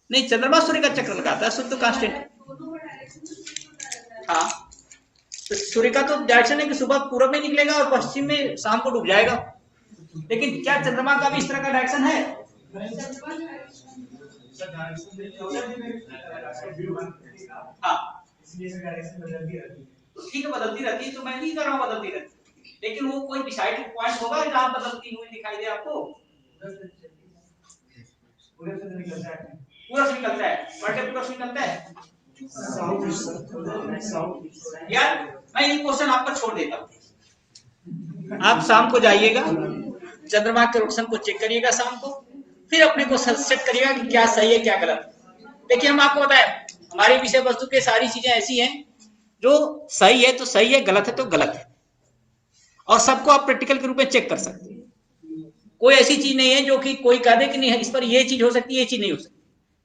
नहीं, चंद्रमा सूर्य का चक्कर लगाता है, सूर्य तो कांस्टेंट है। हाँ, तो सूर्य का तो डायरेक्शन है कि सुबह पूरब में निकलेगा और पश्चिम में शाम को डूब जाएगा, लेकिन क्या चंद्रमा का भी इस तरह का डायरेक्शन है? हाँ ठीक है, बदलती रहती है, तो मैं नहीं कर रहा हूँ बदलती रहती, लेकिन वो कोई डिसाइडेड पॉइंट होगा जहां बदलती हुई दिखाई दे आपको। पूरब से निकलता है, बर्थडे पूरब से निकलता है। यार मैं ये क्वेश्चन आप पर छोड़ देता हूँ, आप शाम को जाइएगा, चंद्रमा के रोटेशन को चेक करिएगा शाम को, फिर अपने को सेट करिएगा कि क्या सही है क्या गलत। देखिए हम आपको बताएं, हमारी विषय वस्तु के सारी चीजें ऐसी हैं जो सही है तो सही है, गलत है तो गलत है, और सबको आप प्रैक्टिकल के रूप में चेक कर सकते हैं। कोई ऐसी चीज नहीं है जो कि कोई कह दे कि नहीं इस पर ये चीज हो सकती है, ये चीज नहीं हो सकती।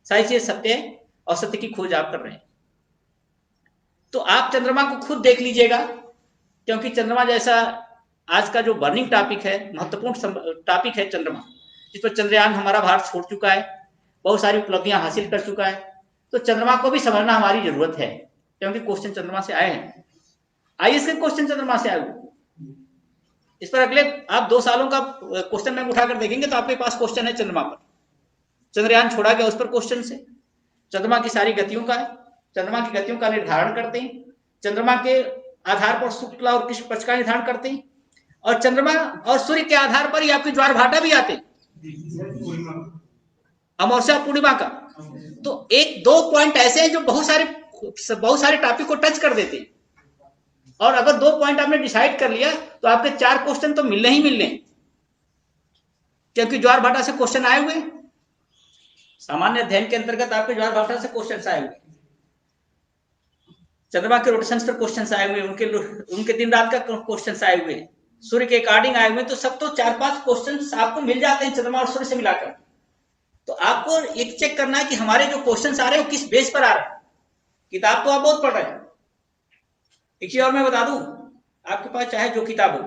सारी चीजें सत्य है और सत्य की खोज आप कर रहे हैं। तो आप चंद्रमा को खुद देख लीजिएगा, क्योंकि चंद्रमा जैसा आज का जो बर्निंग टॉपिक है, महत्वपूर्ण टॉपिक है चंद्रमा, जिस पर चंद्रयान हमारा भारत छोड़ चुका है, बहुत सारी उपलब्धियां हासिल कर चुका है। तो चंद्रमा को भी समझना हमारी जरूरत है, क्योंकि क्वेश्चन चंद्रमा से आए हैं। आईएएस के क्वेश्चन चंद्रमा से आए हुए, इस पर अगले आप 2 सालों का क्वेश्चन बैंक उठाकर देखेंगे तो आपके पास क्वेश्चन है चंद्रमा पर। चंद्रयान छोड़ा गया उस पर क्वेश्चन से, चंद्रमा की सारी गतियों का है, चंद्रमा की गतियों का निर्धारण करते हैं, चंद्रमा के आधार पर शुक्ल और कृष्ण पक्ष का निर्धारण करते हैं, और चंद्रमा और सूर्य के आधार पर ही आपके ज्वार भाटा भी आते हैं, अमावस्या पूर्णिमा का। तो एक दो पॉइंट ऐसे हैं जो बहुत सारे टॉपिक को टच कर देते हैं, और अगर 2 पॉइंट आपने डिसाइड कर लिया तो आपके 4 क्वेश्चन तो मिलने ही मिलने, क्योंकि ज्वार भाटा से क्वेश्चन आए हुए, सामान्य अध्ययन के अंतर्गत आपके ज्वार भाटा से क्वेश्चन आए हुए, चंद्रमा के रोटेशन पर क्वेश्चन आए हुए, उनके दिन रात का क्वेश्चन आए हुए, सूर्य के अकॉर्डिंग आए हुए, तो सब तो 4-5 क्वेश्चन आपको मिल जाते हैं चंद्रमा और सूर्य से मिलाकर। तो आपको एक चेक करना है कि हमारे जो क्वेश्चन आ रहे हैं वो किस बेस पर आ रहे हैं। किताब तो आप बहुत पढ़ रहे हैं। एक चीज और मैं बता दूं, आपके पास चाहे जो किताब हो,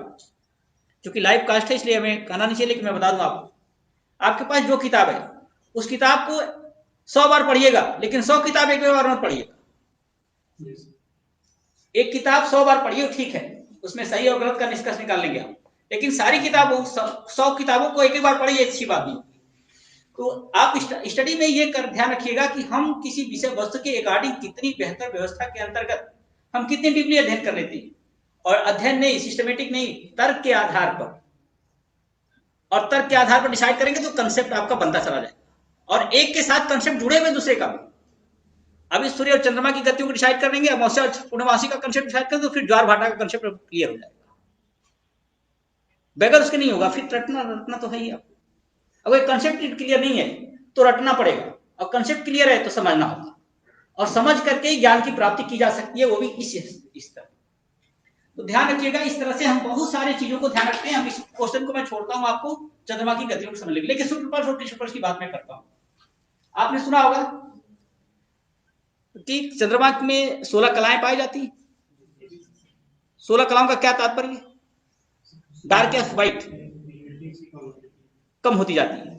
क्योंकि लाइव कास्ट है इसलिए हमें कहना नहीं चाहिए, लेकिन मैं बता दूं आपको, आपके पास जो किताब है उस किताब को 100 बार पढ़िएगा, लेकिन 100 किताब एक बार मत पढ़िएगा। एक किताब 100 बार पढ़िए, ठीक है, उसमें सही और गलत का निष्कर्ष निकाल लेंगे आप, लेकिन सारी किताबों 100 किताबों को एक बार पढ़िए, अच्छी बात नहीं। तो आप स्टडी में ये ध्यान रखिएगा कि हम किसी विषय वस्तु के अकॉर्डिंग कितनी बेहतर व्यवस्था के अंतर्गत हम कितनी डीपली अध्ययन कर लेते हैं, और अध्ययन नहीं, सिस्टमेटिक नहीं, तर्क के आधार पर, और तर्क के आधार पर डिसाइड करेंगे तो कंसेप्ट आपका बनता चला जाएगा, और एक के साथ कंसेप्ट जुड़े हुए दूसरे का। अभी सूर्य और चंद्रमा की गतियों को डिसाइड कर लेंगे, अमावस्या और पूर्णमासी का कंसेप्ट डिसाइड करेंगे, तो फिर ज्वार भाटा का कंसेप्ट क्लियर हो जाएगा। बगैर उसके नहीं होगा, फिर रटना तो है ही। अगर कंसेप्ट क्लियर नहीं है तो रटना पड़ेगा, और कंसेप्ट क्लियर है तो समझना होगा, और समझ करके ज्ञान की प्राप्ति की जा सकती है, वो भी इस तरह। तो ध्यान रखिएगा, इस तरह से हम बहुत सारी चीजों को ध्यान रखते हैं। हम इस क्वेश्चन को मैं छोड़ता हूं आपको चंद्रमा की गतियों को समझने के लिए, लेकिन सुपर की बात मैं करता हूं। आपने सुना होगा कि चंद्रमा में 16 कलाएं पाई जाती हैं। 16 कलाओं का क्या तात्पर्य? डार्क या व्हाइट कम होती जाती है।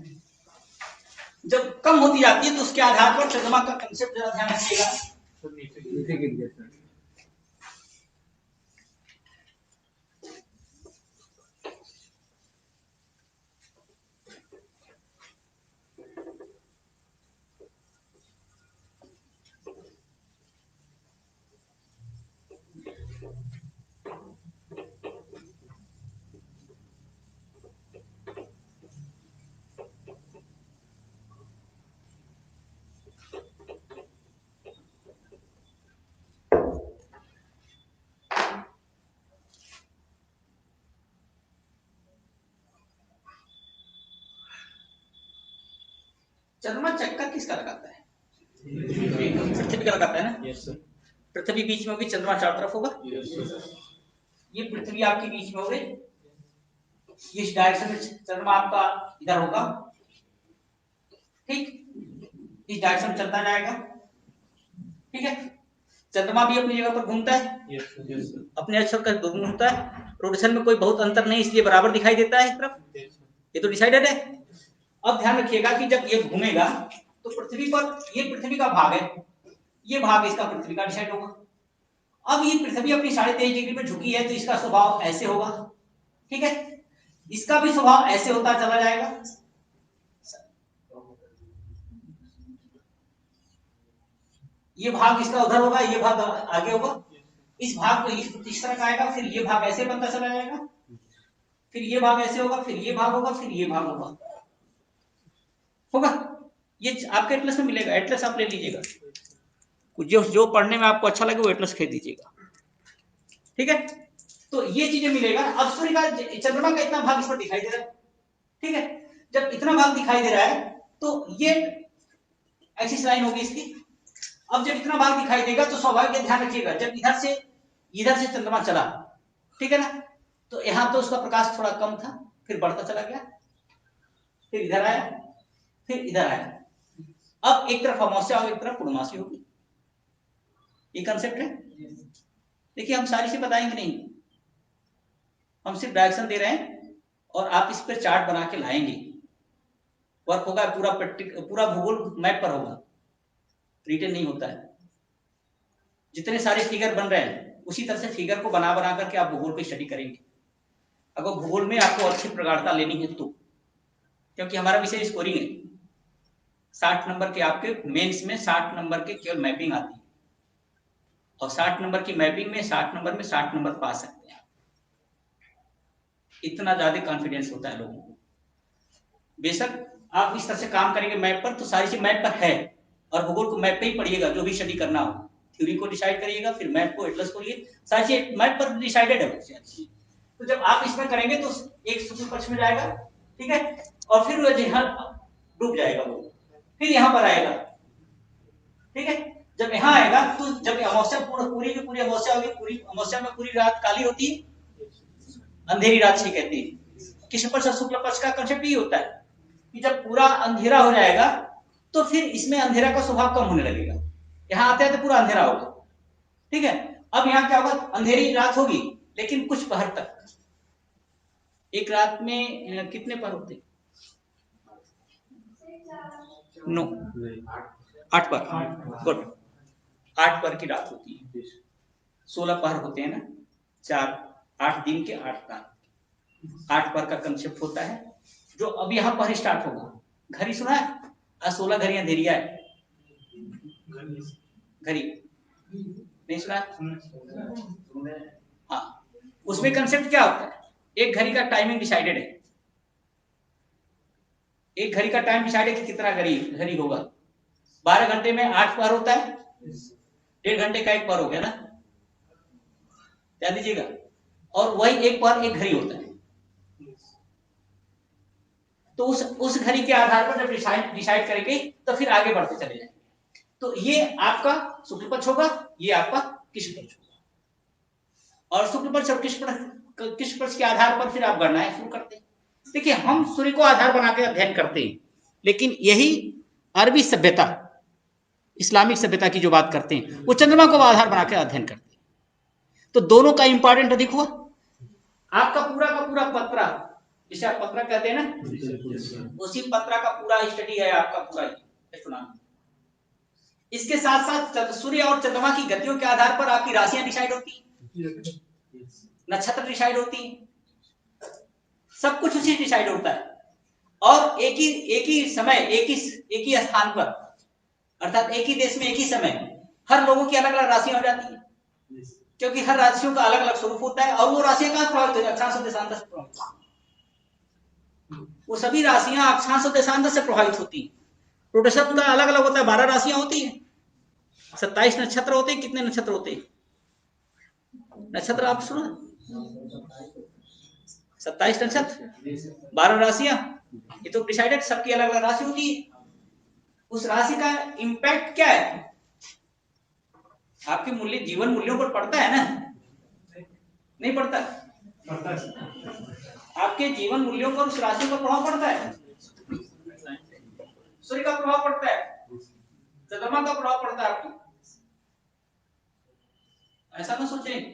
जब कम होती जाती है तो उसके आधार पर चंद्रमा का कंसेप्ट जरा ध्यान रखिएगा। चंद्रमा चक्कर किसका लगाता है? पृथ्वी का लगाता है ना। पृथ्वी बीच में होगी, चंद्रमा चारों तरफ होगा। ये पृथ्वी आपके बीच में हो गई, इस डायरेक्शन में चंद्रमा आपका इधर होगा, ठीक, इस डायरेक्शन में चलता जाएगा, ठीक है। चंद्रमा भी अपनी जगह पर घूमता है, अपने अक्ष पर घूमता है, रोटेशन में कोई बहुत अंतर नहीं, इसलिए बराबर दिखाई देता है इस तरफ, ये तो डिसाइडेड है। अब ध्यान रखिएगा कि जब ये घूमेगा तो पृथ्वी पर, ये पृथ्वी का भाग है, ये भाग इसका पृथ्वी का डिसाइड होगा। अब ये पृथ्वी अपनी 23.5 डिग्री पर झुकी है, तो इसका स्वभाव ऐसे होगा, ठीक है, इसका भी स्वभाव ऐसे होता चला जाएगा। ये भाग इसका उधर होगा, ये भाग आगे होगा, इस भाग को इस तरह का आएगा, फिर ये भाग ऐसे बनता चला जाएगा, फिर ये भाग ऐसे होगा, फिर ये भाग होगा, फिर ये भाग होगा। ये आपके एटलस में मिलेगा, एटलस आप ले लीजिएगा, जो पढ़ने में आपको अच्छा लगे वो एटलस खरीद दीजिएगा, ठीक है। तो ये चीजें मिलेगा। अब सूर्य का, चंद्रमा का इतना भाग इस पर दिखाई दे रहा है, ठीक है। जब इतना भाग दिखाई दे रहा है तो ये एक्सिस लाइन होगी इसकी। अब जब इतना भाग दिखाई देगा तो स्वाभाविक ध्यान रखिएगा, जब इधर से चंद्रमा चला, ठीक है ना, तो यहां तो उसका प्रकाश थोड़ा कम था, फिर बढ़ता चला गया, फिर इधर आया, फिर इधर आया। अब एक तरफ अमावस्या और एक तरफ पूर्णमासी होगी, ये कंसेप्ट है। देखिए हम सारी से बताएंगे नहीं, हम सिर्फ डायरेक्शन दे रहे हैं, और आप इस पर चार्ट बना के लाएंगे, वर्क होगा, पूरा भूगोल मैप पर होगा, रिटन नहीं होता है। जितने सारे फिगर बन रहे हैं उसी तरह से फिगर को बना करके आप भूगोल को स्टडी करेंगे, अगर भूगोल में आपको अच्छी प्रगाढ़ता लेनी है तो, क्योंकि हमारा विषय स्कोरिंग है। 60 नंबर के आपके मेंस में 60 नंबर के केवल मैपिंग आती है, और 60 नंबर की मैपिंग में 60 नंबर में 60 नंबर पा सकते हैं। इतना ज्यादा कॉन्फिडेंस होता है लोगों को। बेशक आप इस तरह से काम करेंगे मैप पर, तो सारी चीज मैप पर है, और भूगोल को मैप पे ही पढ़िएगा, जो भी स्टडी करना हो थ्योरी को डिसाइड करिएगा, फिर मैप को एटलस को लिए सारी चीज मैप पर डिसाइडेड है। तो जब आप इसमें करेंगे तो एक शुक्ल पक्ष में जाएगा, ठीक है, और फिर वो यहाँ डूब जाएगा वो, फिर यहाँ पर आएगा, ठीक है। जब यहाँ आएगा तो जब अमावस्या पूरी की पूरी अमावस्या होगी, पूरी अमावस्या में पूरी रात काली होती है, अंधेरी रात से कहती है। कृष्ण पक्ष और शुक्ल पक्ष का कंसेप्ट ही होता है कि जब पूरा अंधेरा हो जाएगा तो फिर इसमें अंधेरा का स्वभाव कम होने लगेगा, यहाँ आते आते पूरा अंधेरा होगा, ठीक है। अब यहाँ क्या होगा, अंधेरी रात होगी लेकिन कुछ पहर तक। एक रात में कितने पहर होते? 9 8 पहर, गुड, 8 पहर की रात होती है। 16 पहर होते हैं ना, 8 दिन के 8 रात, 8 पहर का कंसेप्ट होता है। जो अब यहाँ पहर स्टार्ट होगा, घड़ी सुना है, 16 घड़ियां अंधेरिया है, घड़ी नहीं सुना? हाँ, उसमें कंसेप्ट क्या होता है, एक घड़ी का टाइमिंग डिसाइडेड है, एक घड़ी का टाइम डिसाइड है कि कितना घड़ी होगा। 12 घंटे में 8 पहर होता है, 1.5 घंटे का 1 पहर हो गया ना, ध्यान दीजिएगा। और वही 1 पहर 1 घड़ी होता है। तो उस घड़ी के आधार पर जब डिसाइड करेंगे तो फिर आगे बढ़ते चले जाएंगे। तो ये आपका शुक्ल पक्ष होगा, ये आपका कृष्ण पक्ष होगा, और शुक्ल पक्ष और कृष्ण पक्ष के आधार पर फिर आप गणनाएं शुरू करते हैं। देखिए, हम सूर्य को आधार बना के अध्ययन करते हैं, लेकिन यही अरबी सभ्यता, इस्लामिक सभ्यता की जो बात करते हैं, वो चंद्रमा को आधार बना के अध्ययन करते हैं। तो दोनों का इंपॉर्टेंट अधिक हुआ। आपका पूरा का पूरा पत्रा, जिसे आप पत्रा कहते हैं ना, उसी पत्रा का पूरा स्टडी है आपका पूरा एस्ट्रोनॉमी। इसके साथ साथ सूर्य और चंद्रमा की गतियों के आधार पर आपकी राशियां डिसाइड होती हैं, नक्षत्र डिसाइड होती हैं, सब कुछ उसी डिसाइड होता है। और एक ही समय एक ही स्थान पर, अर्थात एक ही देश में एक ही समय हर लोगों की अलग अलग राशियां हो जाती हैं, क्योंकि हर राशियों का अलग अलग स्वरूप होता है। और वो राशियां कहां प्रभावित होती है? अक्षांश और देशांतर से प्रभावित। वो सभी राशियां अक्षांश और देशांतर से प्रभावित होती हैं। प्रोटेशन का अलग अलग होता है, 12 राशियां होती हैं, 27 नक्षत्र होते हैं। कितने नक्षत्र होते हैं? नक्षत्र आप सुनो, 27 नक्षत्र, 12 राशियां, ये तो डिसाइडेड, सबकी अलग अलग राशि होती है। उस राशि का इंपैक्ट क्या है? आपके मूल्य, जीवन मूल्यों पर पड़ता है ना? नहीं पड़ता? आपके जीवन मूल्यों पर उस राशि का प्रभाव पड़ता है, सूर्य का प्रभाव पड़ता है, चंद्रमा का प्रभाव पड़ता है आपको। ऐसा ना सोचें,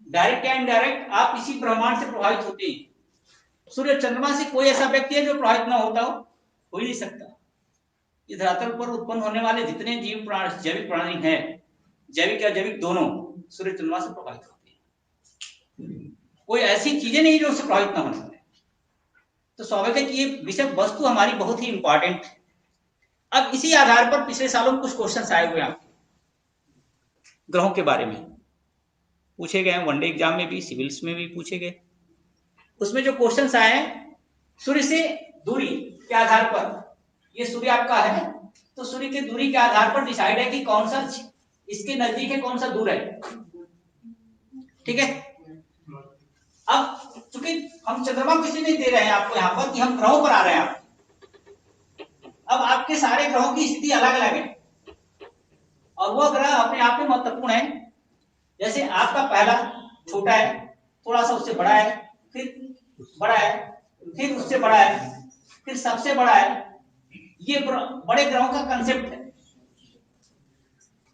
डायरेक्ट या इनडायरेक्ट आप इसी ब्रह्मांड से प्रभावित होते हैं। सूर्य चंद्रमा से कोई ऐसा व्यक्ति है जो प्रभावित ना होता हो ही नहीं सकता। इस धरातल पर उत्पन्न होने वाले जितने जीव प्राणी, जैविक प्राणी हैं, जैविक या जैविक दोनों, सूर्य चंद्रमा से प्रभावित होते हैं। कोई ऐसी चीजें नहीं जो उससे प्रभावित ना होने पाए। तो स्वाभाविक है कि ये विषय वस्तु हमारी बहुत ही इंपॉर्टेंट है। अब इसी आधार पर पिछले सालों में कुछ क्वेश्चंस आए हुए हैं ग्रहों के बारे में, पूछे गए हैं, वनडे एग्जाम में भी, सिविल्स में भी पूछे गए। उसमें जो क्वेश्चंस आए हैं, सूर्य से दूरी के आधार पर, ये सूर्य आपका है तो सूर्य की दूरी के आधार पर डिसाइड है कि कौन सा इसके नजदीक है, कौन सा दूर है, ठीक है। अब चूंकि हम चंद्रमा को इसलिए नहीं दे रहे हैं आपको यहाँ पर कि हम ग्रहों पर आ रहे हैं। अब आपके सारे ग्रहों की स्थिति अलग अलग है और वह ग्रह अपने आप में महत्वपूर्ण है। जैसे आपका पहला छोटा है, थोड़ा सा उससे बड़ा है, फिर बड़ा है, फिर उससे बड़ा है, फिर सबसे बड़ा है। ये बड़े ग्रहों का कंसेप्ट है,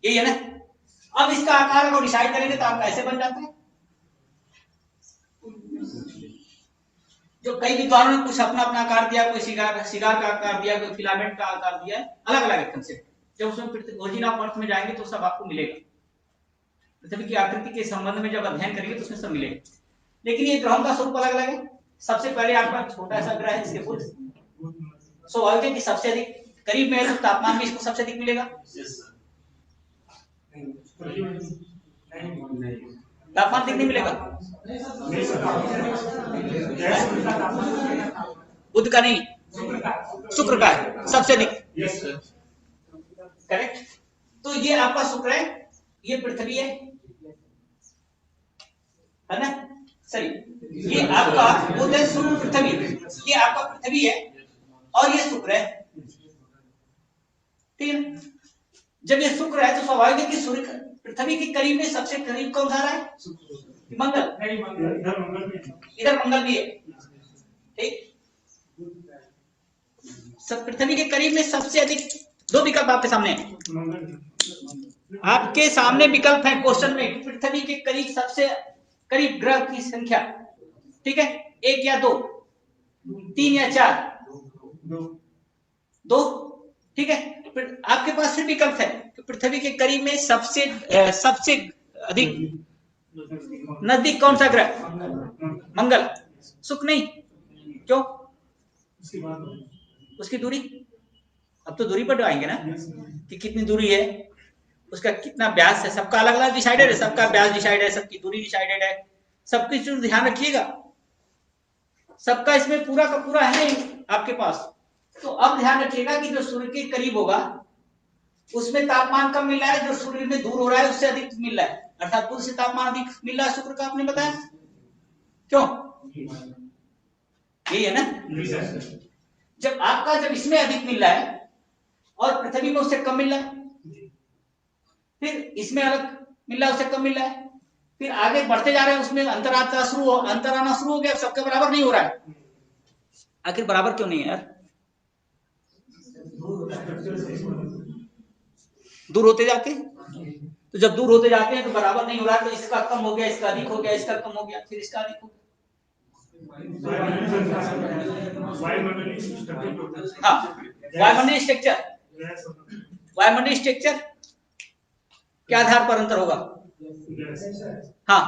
यही है ना। अब इसका आकार अगर डिसाइड करेंगे तो आपका ऐसे बन जाता है। जो कई विद्वानों ने कुछ अपना अपना आकार दिया, कोई सिगार का आकार दिया, कोई फिलामेंट का आकार दिया, अलग अलग है कंसेप्ट। जब उसमें ओरिजिन ऑफ अर्थ में जाएंगे तो सब आपको मिलेगा, पृथ्वी की आकृति के संबंध में जब अध्ययन करेंगे तो उसमें सब मिलेगा। लेकिन ये ग्रहों का स्वरूप अलग अलग है। सबसे पहले आपका छोटा सा ग्रह है जिसके बुध, स्वाभाविक है कि सबसे अधिक करीब में है तो तापमान भी इसको सबसे अधिक मिलेगा। तापमान अधिक नहीं मिलेगा, बुध का नहीं, शुक्र का है सबसे अधिक। करेक्ट। तो ये आपका शुक्र है, ये पृथ्वी है ना? सही, ये आपका बुध है, शुक्र पृथ्वी, ये आपका पृथ्वी है और ये शुक्र है, ठीक है। जब ये शुक्र है तो स्वाभाविक है कि सूर्य पृथ्वी के करीब में सबसे करीब कौन सा रहा है? मंगल। इधर मंगल भी है, ठीक। सब पृथ्वी के करीब में सबसे अधिक दो विकल्प आपके सामने है, आपके सामने विकल्प है क्वेश्चन में, पृथ्वी के करीब सबसे करीब ग्रह की संख्या, ठीक है, 1 या 2, 3 या 4, 2, ठीक है। आपके पास फिर विकल्प है कि पृथ्वी के करीब में सबसे अधिक नजदीक कौन सा ग्रह? मंगल, शुक्र नहीं। क्यों? उसकी दूरी, अब तो दूरी पर आएंगे ना कि कितनी दूरी है, उसका कितना व्यास है, सबका अलग अलग डिसाइडेड है, सबका व्यास डिसाइडेड है, सबकी दूरी डिसाइडेड है, सबकी चीज ध्यान रखिएगा, सबका इसमें पूरा का पूरा है आपके पास। तो अब ध्यान रखिएगा कि जो सूर्य के करीब होगा उसमें तापमान कम मिल रहा है, जो सूर्य में दूर हो रहा है उससे अधिक मिल रहा है, अर्थात बुध से तापमान अधिक मिल रहा है शुक्र का, आपने बताया। क्यों? यही है ना। जब इसमें अधिक मिल रहा है और पृथ्वी में उससे कम मिल रहा है, फिर इसमें अलग मिल रहा है उससे कम मिल रहा है, फिर आगे बढ़ते जा रहे हैं, उसमें अंतर आना शुरू हो गया, सबके बराबर नहीं हो रहा है। आखिर बराबर क्यों नहीं है यार? दूर होते जाते हैं, तो जब दूर होते जाते हैं तो बराबर नहीं हो रहा है, तो इसका कम हो गया, इसका अधिक हो गया, इसका कम हो गया, फिर इसका अधिक हो गया। हाँ, वायुमंडलीय स्ट्रक्चर के आधार पर अंतर होगा। हाँ,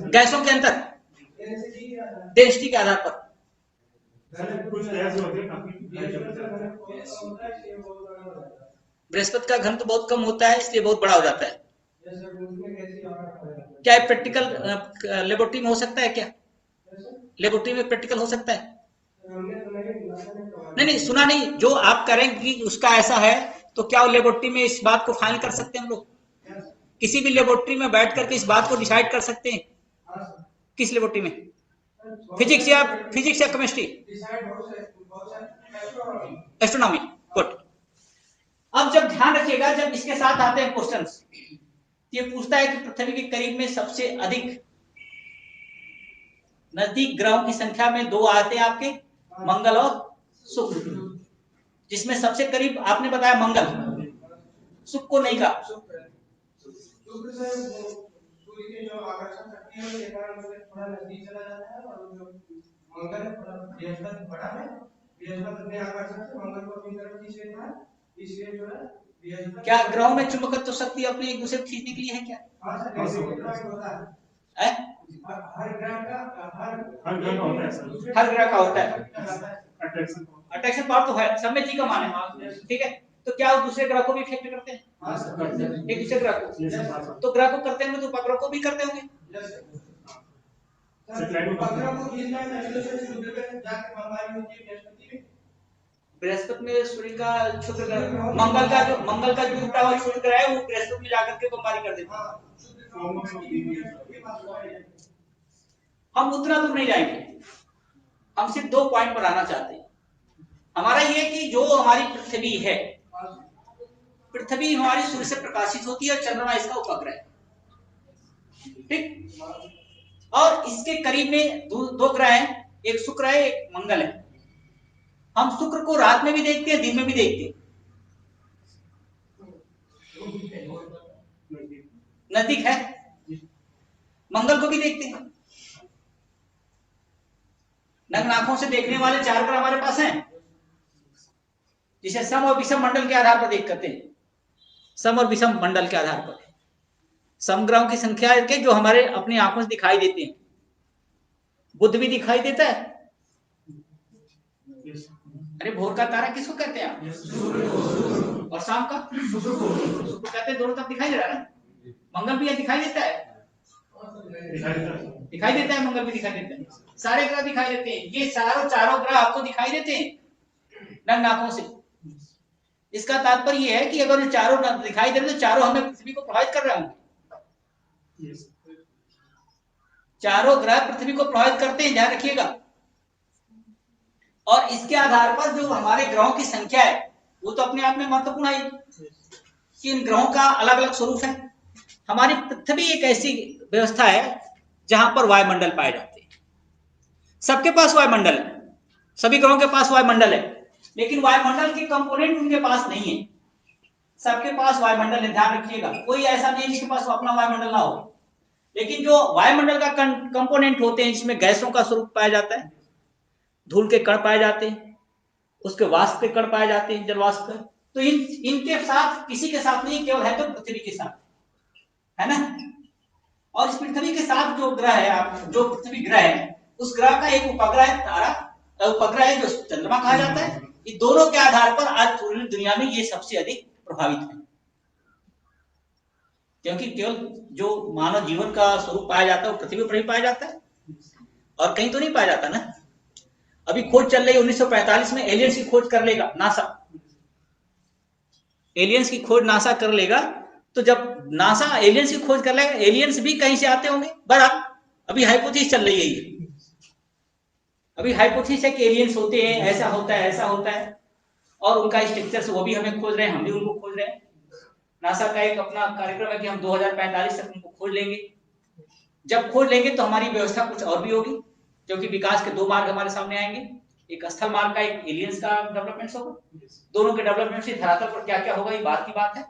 गैसों के अंतर डेंसिटी के आधार पर। बृहस्पति का घन तो बहुत कम होता है, इसलिए बहुत बड़ा हो जाता है। क्या प्रैक्टिकल लेबोरेटरी में हो सकता है? क्या लेबोरेटरी में प्रैक्टिकल हो सकता है? नहीं, सुना नहीं, जो आप करेंगे उसका ऐसा है, तो क्या लेबोरेटरी में इस बात को फाइनल कर सकते हैं हम लोग? किसी भी लेबोरेटरी में बैठ करके इस बात को डिसाइड कर सकते हैं? किस लेबोरेटरी में? फिजिक्स या केमिस्ट्री? एस्ट्रोनॉमी। गुड। अब जब ध्यान रखिएगा, जब इसके साथ आते हैं क्वेश्चंस, ये पूछता है कि पृथ्वी के करीब में सबसे अधिक नजदीक ग्रहों की संख्या में 2 आते हैं आपके, मंगल और शुक्र, जिसमें सबसे करीब आपने बताया मंगल, शुक्र को नहीं कहा। क्या ग्रहों में चुंबकत्व शक्ति अपने एक दूसरे को खींचने के लिए है क्या? हर ग्रह का होता है अट्रैक्शन पावर, तो है, सब में जी का मान है, ठीक है। तो क्या वो दूसरे ग्रह को भी इफेक्ट करते हैं? एक दूसरे ग्रह को, तो ग्रह को करते होंगे तो उपग्रह को भी करते होंगे। बृहस्पति में सूर्य का शुक्र ग्रह, मंगल का जो उल्टा वाला सूर्य ग्रह है, वो बृहस्पति में जाकर के बमबारी कर देता है। हम उतना दूर नहीं जाएंगे, हम सिर्फ 2 पॉइंट पर आना चाहते हैं। हमारा ये कि जो हमारी पृथ्वी है, पृथ्वी हमारी सूर्य से प्रकाशित होती है और चंद्रमा इसका उपग्रह है, ठीक। और इसके करीब में 2 ग्रह हैं, एक शुक्र है, एक मंगल है। हम शुक्र को रात में भी देखते हैं, दिन में भी देखते हैं, नजदीक है। मंगल को भी देखते हैं, नग्न आंखों से देखने वाले 4 ग्रह हमारे पास हैं, जिसे सम और विषम मंडल के आधार पर देख करते हैं। सम और विषम मंडल के आधार पर सम ग्रहों की संख्या के जो हमारे अपनी आंखों से दिखाई देते हैं। बुध भी दिखाई देता है। अरे भोर का तारा किसको कहते हैं आप? और शाम का शुक्र कहते हैं। दोनों तरफ दिखाई दे रहा है ना। मंगल भी दिखाई देता है, मंगल भी दिखाई देता है, सारे ग्रह दिखाई देते हैं। ये चारों ग्रह आपको दिखाई देते हैं नग्न आंखों से, इसका तात्पर्य यह है कि अगर ये चारों दिखाई दे रहे तो चारों हमें पृथ्वी को प्रभावित कर रहे होंगे। चारों ग्रह पृथ्वी को प्रभावित करते हैं, ध्यान रखिएगा। और इसके आधार पर जो हमारे ग्रहों की संख्या है वो तो अपने आप में महत्वपूर्ण है कि इन ग्रहों का अलग अलग स्वरूप है। हमारी पृथ्वी एक ऐसी व्यवस्था है जहां पर वायुमंडल पाए जाते हैं। सबके पास वायुमंडल है, सभी ग्रहों के पास वायुमंडल है, लेकिन वायुमंडल के कंपोनेंट उनके पास नहीं है। सबके पास वायुमंडल है, ध्यान रखिएगा। कोई ऐसा नहीं है जिसके पास अपना वायुमंडल ना हो, लेकिन जो वायुमंडल का कंपोनेंट होते हैं जिसमें गैसों का स्वरूप पाया जाता है, धूल के कण पाए जाते हैं, उसके वाष्प के कण पाए जाते हैं, जलवाष्प के, तो इनके साथ किसी के साथ नहीं, केवल है तो पृथ्वी के साथ, है ना। और इस पृथ्वी के साथ जो ग्रह है, आप जो पृथ्वी ग्रह है, उस ग्रह का एक उपग्रह है तारा, उपग्रह है जो चंद्रमा कहा जाता है। इन दोनों के आधार पर आज पूरी दुनिया में ये सबसे अधिक प्रभावित है, क्योंकि केवल जो मानव जीवन का स्वरूप पाया जाता है वो पृथ्वी पर ही पाया जाता है और कहीं तो नहीं पाया जाता ना। अभी खोज चल रही है, 1945 में एलियंस की खोज कर लेगा नासा, एलियंस की खोज नासा कर लेगा। तो जब नासा एलियंस की खोज कर लेगा, एलियंस भी कहीं से आते होंगे। बहरहाल अभी हाइपोथेसिस चल रही है ये, अभी हाइपोथेसिस है कि एलियंस होते हैं, ऐसा होता है, ऐसा होता है, और उनका स्ट्रक्चर वो भी हमें खोज रहे हैं, हम भी उनको खोज रहे हैं। नासा का एक अपना कार्यक्रम है कि हम 2045 तक उनको खोज लेंगे। जब खोज लेंगे तो हमारी व्यवस्था कुछ और भी होगी, क्योंकि विकास के दो मार्ग हमारे सामने आएंगे, एक स्थल मार्ग का, एक एलियंस का डेवलपमेंट होगा। दोनों के डेवलपमेंट से धरातल पर क्या क्या होगा ये बात की बात है।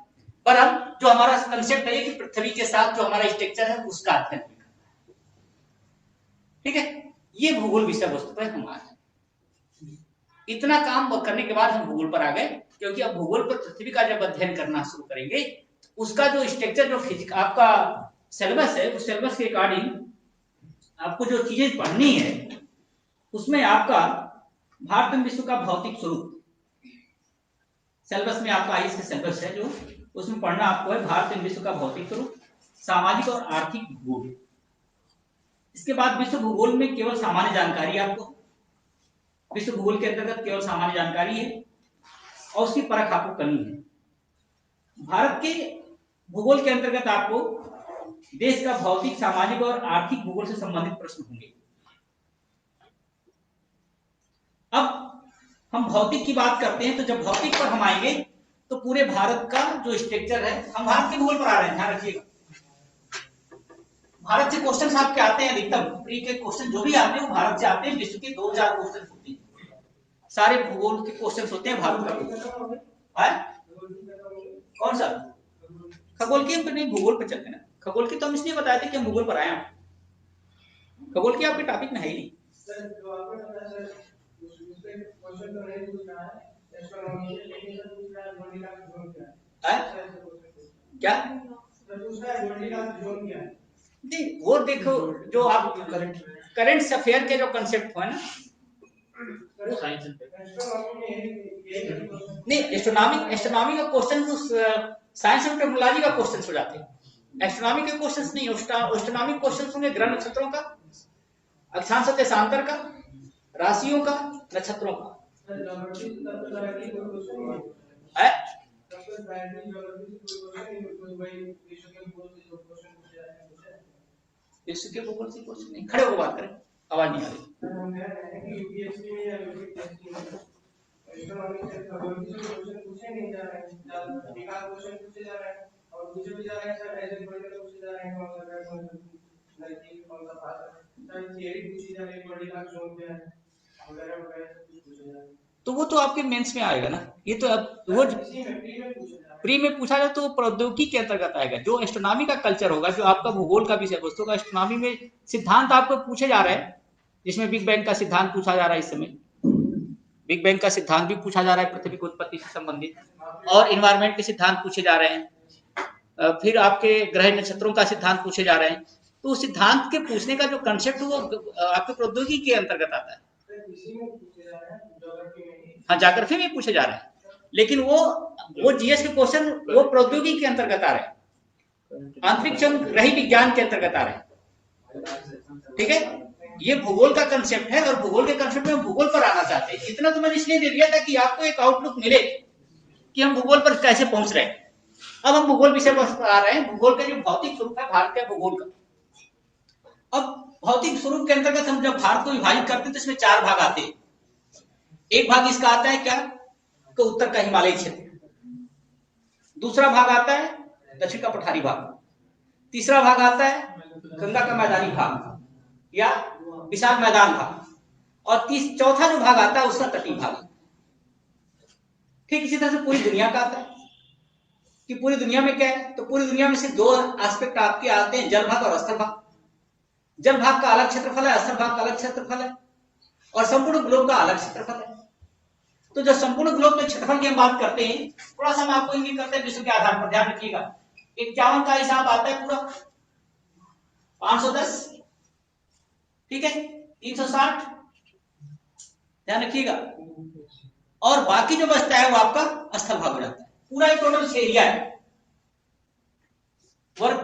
पर अब जो हमारा कंसेप्ट है कि पृथ्वी के साथ जो हमारा स्ट्रक्चर है उसका अध्ययन, ठीक है, ये भूगोल विषय वस्तु पर हमारा इतना काम करने के बाद हम भूगोल पर आ गए, क्योंकि अब भूगोल पर पृथ्वी का जब अध्ययन करना शुरू करेंगे उसका जो स्ट्रक्चर, जो फिजिक्स आपका सिलेबस है, उस सिलेबस के अकॉर्डिंग आपको जो चीजें पढ़नी है उसमें आपका भारत में विश्व का भौतिक स्वरूप सिलेबस में आपका आईएएस का सिलेबस है, जो उसमें पढ़ना आपको है भारत में विश्व का भौतिक स्वरूप, सामाजिक और आर्थिक भूगोल। इसके बाद विश्व भूगोल में केवल सामान्य जानकारी, आपको विश्व भूगोल के अंतर्गत केवल सामान्य जानकारी है और उसकी परख आपको करनी है। भारत के भूगोल के अंतर्गत आपको देश का भौतिक, सामाजिक और आर्थिक भूगोल से संबंधित प्रश्न होंगे। अब हम भौतिक की बात करते हैं, तो जब भौतिक पर हम आएंगे तो पूरे भारत का जो स्ट्रक्चर है, हम भारत के भूगोल पर आ रहे हैं, ध्यान रखिएगा। भारत से क्वेश्चन आपके आते हैं, अधिकतम प्री के क्वेश्चन जो भी आते हैं वो भारत से आते हैं। विश्व के 2000 क्वेश्चन होते हैं, सारे भूगोल के क्वेश्चन होते हैं भारत का। कौन सा खगोल की? हम नहीं भूगोल पर चलते ना, खगोल की तो हम इसलिए बताए थे कि हम भूगोल पर आए हैं, खगोल की आपके टॉपिक में है ही नहीं। क्या नहीं, वो देखो जो आप करंट अफेयर के जो कंसेप्ट है ना, नहीं एस्ट्रोनॉमी का क्वेश्चन तो साइंस और टेक्नोलॉजी का क्वेश्चन हो जाते हैं। एस्ट्रोनॉमी के क्वेश्चंस नहीं, एस्ट्रोनॉमी क्वेश्चंस होंगे ग्रह नक्षत्रों का, अक्षांश और देशांतर का, राशियों का, नक्षत्रों का। विश्व के भूगोल से क्वेश्चन नहीं, खड़े होकर बात करें, आवाज नहीं आ रही। तो वो तो आपके मेंस में आएगा ना, ये तो अब वो प्री में पूछा जाए तो प्रौद्योगिकी के अंतर्गत आएगा। जो एस्ट्रोनॉमी का कल्चर होगा, जो आपका भूगोल का विषय वस्तु का, एस्ट्रोनॉमी में सिद्धांत आपको पूछे जा रहे हैं, जिसमें बिग बैंग का सिद्धांत पूछा जा रहा है। इस समय बिग बैंग का सिद्धांत भी पूछा जा रहा है पृथ्वी की उत्पत्ति से संबंधित, और इन्वायरमेंट के सिद्धांत पूछे जा रहे हैं, फिर आपके ग्रह नक्षत्रों का सिद्धांत पूछे जा रहे हैं। तो उस सिद्धांत के पूछने का जो कंसेप्ट वो आपके प्रौद्योगिकी के अंतर्गत आता है। हाँ, ज्योग्राफी में पूछे जा रहे हैं, लेकिन वो जीएस के क्वेश्चन वो प्रौद्योगिकी के अंतर्गत आ रहे हैं, अंतरिक्ष ग्रही विज्ञान के अंतर्गत आ रहे हैं। ठीक है, ये भूगोल का कंसेप्ट है और भूगोल के कंसेप्ट में भूगोल पर आना चाहते हैं। इतना तो मैंने इसलिए दे दिया था कि आपको एक आउटलुक मिले कि हम भूगोल पर कैसे पहुंच रहे हैं। अब हम भूगोल विषय पर आ रहे हैं। भूगोल का जो भौतिक स्वरूप है भारत के भूगोल का। अब भौतिक स्वरूप के अंतर्गत हम जब भारत को विभाजित करते हैं तो इसमें 4 भाग आते हैं। एक भाग इसका आता है क्या, तो उत्तर का हिमालय क्षेत्र, दूसरा भाग आता है दक्षिण का पठारी भाग, तीसरा भाग आता है गंगा का मैदानी भाग या विशाल मैदान भाग, और चौथा जो भाग आता है उसका तटीय भाग। ठीक इसी तरह से पूरी दुनिया का आता है कि पूरी दुनिया में क्या है, तो पूरी दुनिया में से 2 एस्पेक्ट आपके आते हैं, जल भाग और स्थल भाग। जल भाग का अलग क्षेत्रफल है, स्थल भाग का अलग क्षेत्रफल है, और संपूर्ण ग्लोब का अलग क्षेत्रफल है। तो जब संपूर्ण ग्लोब के क्षेत्रफल की हम बात करते हैं, थोड़ा सा हम आपको इंगित करते हैं विश्व के आधार पर, ध्यान रखिएगा। 51 का हिसाब आता है पूरा 510, ठीक है, 360, ध्यान रखिएगा, और बाकी जो बचता है वो आपका स्थल भाग हो जाता है। पूरा एक टोटल एरिया है वर्ग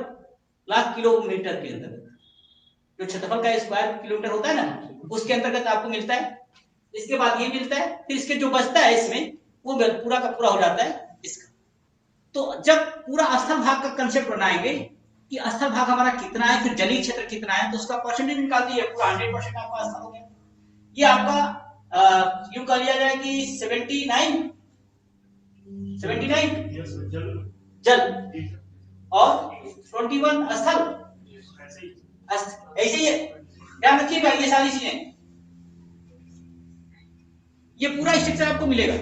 लाख किलोमीटर के अंदर, जो क्षेत्रफल का स्क्वायर किलोमीटर होता है ना, उसके अंतर्गत आपको मिलता है। इसके बाद ये मिलता है, फिर इसके जो बचता है इसमें वो पूरा का पूरा हो जाता है इसका। तो जब पूरा स्थल भाग का कंसेप्ट बनाएंगे कि स्थल भाग हमारा कितना है, फिर जलीय क्षेत्र कितना है, तो उसका परसेंटेज निकाल दिए, पूरा 100% आपका स्थल हो गया। ये आपका यूं कर लिया जाए कि 79 जल और 21 स्थल, ऐसे ही है, ध्यान रखिएगा ये सारी चीजें, ये पूरा स्ट्रक्चर आपको मिलेगा।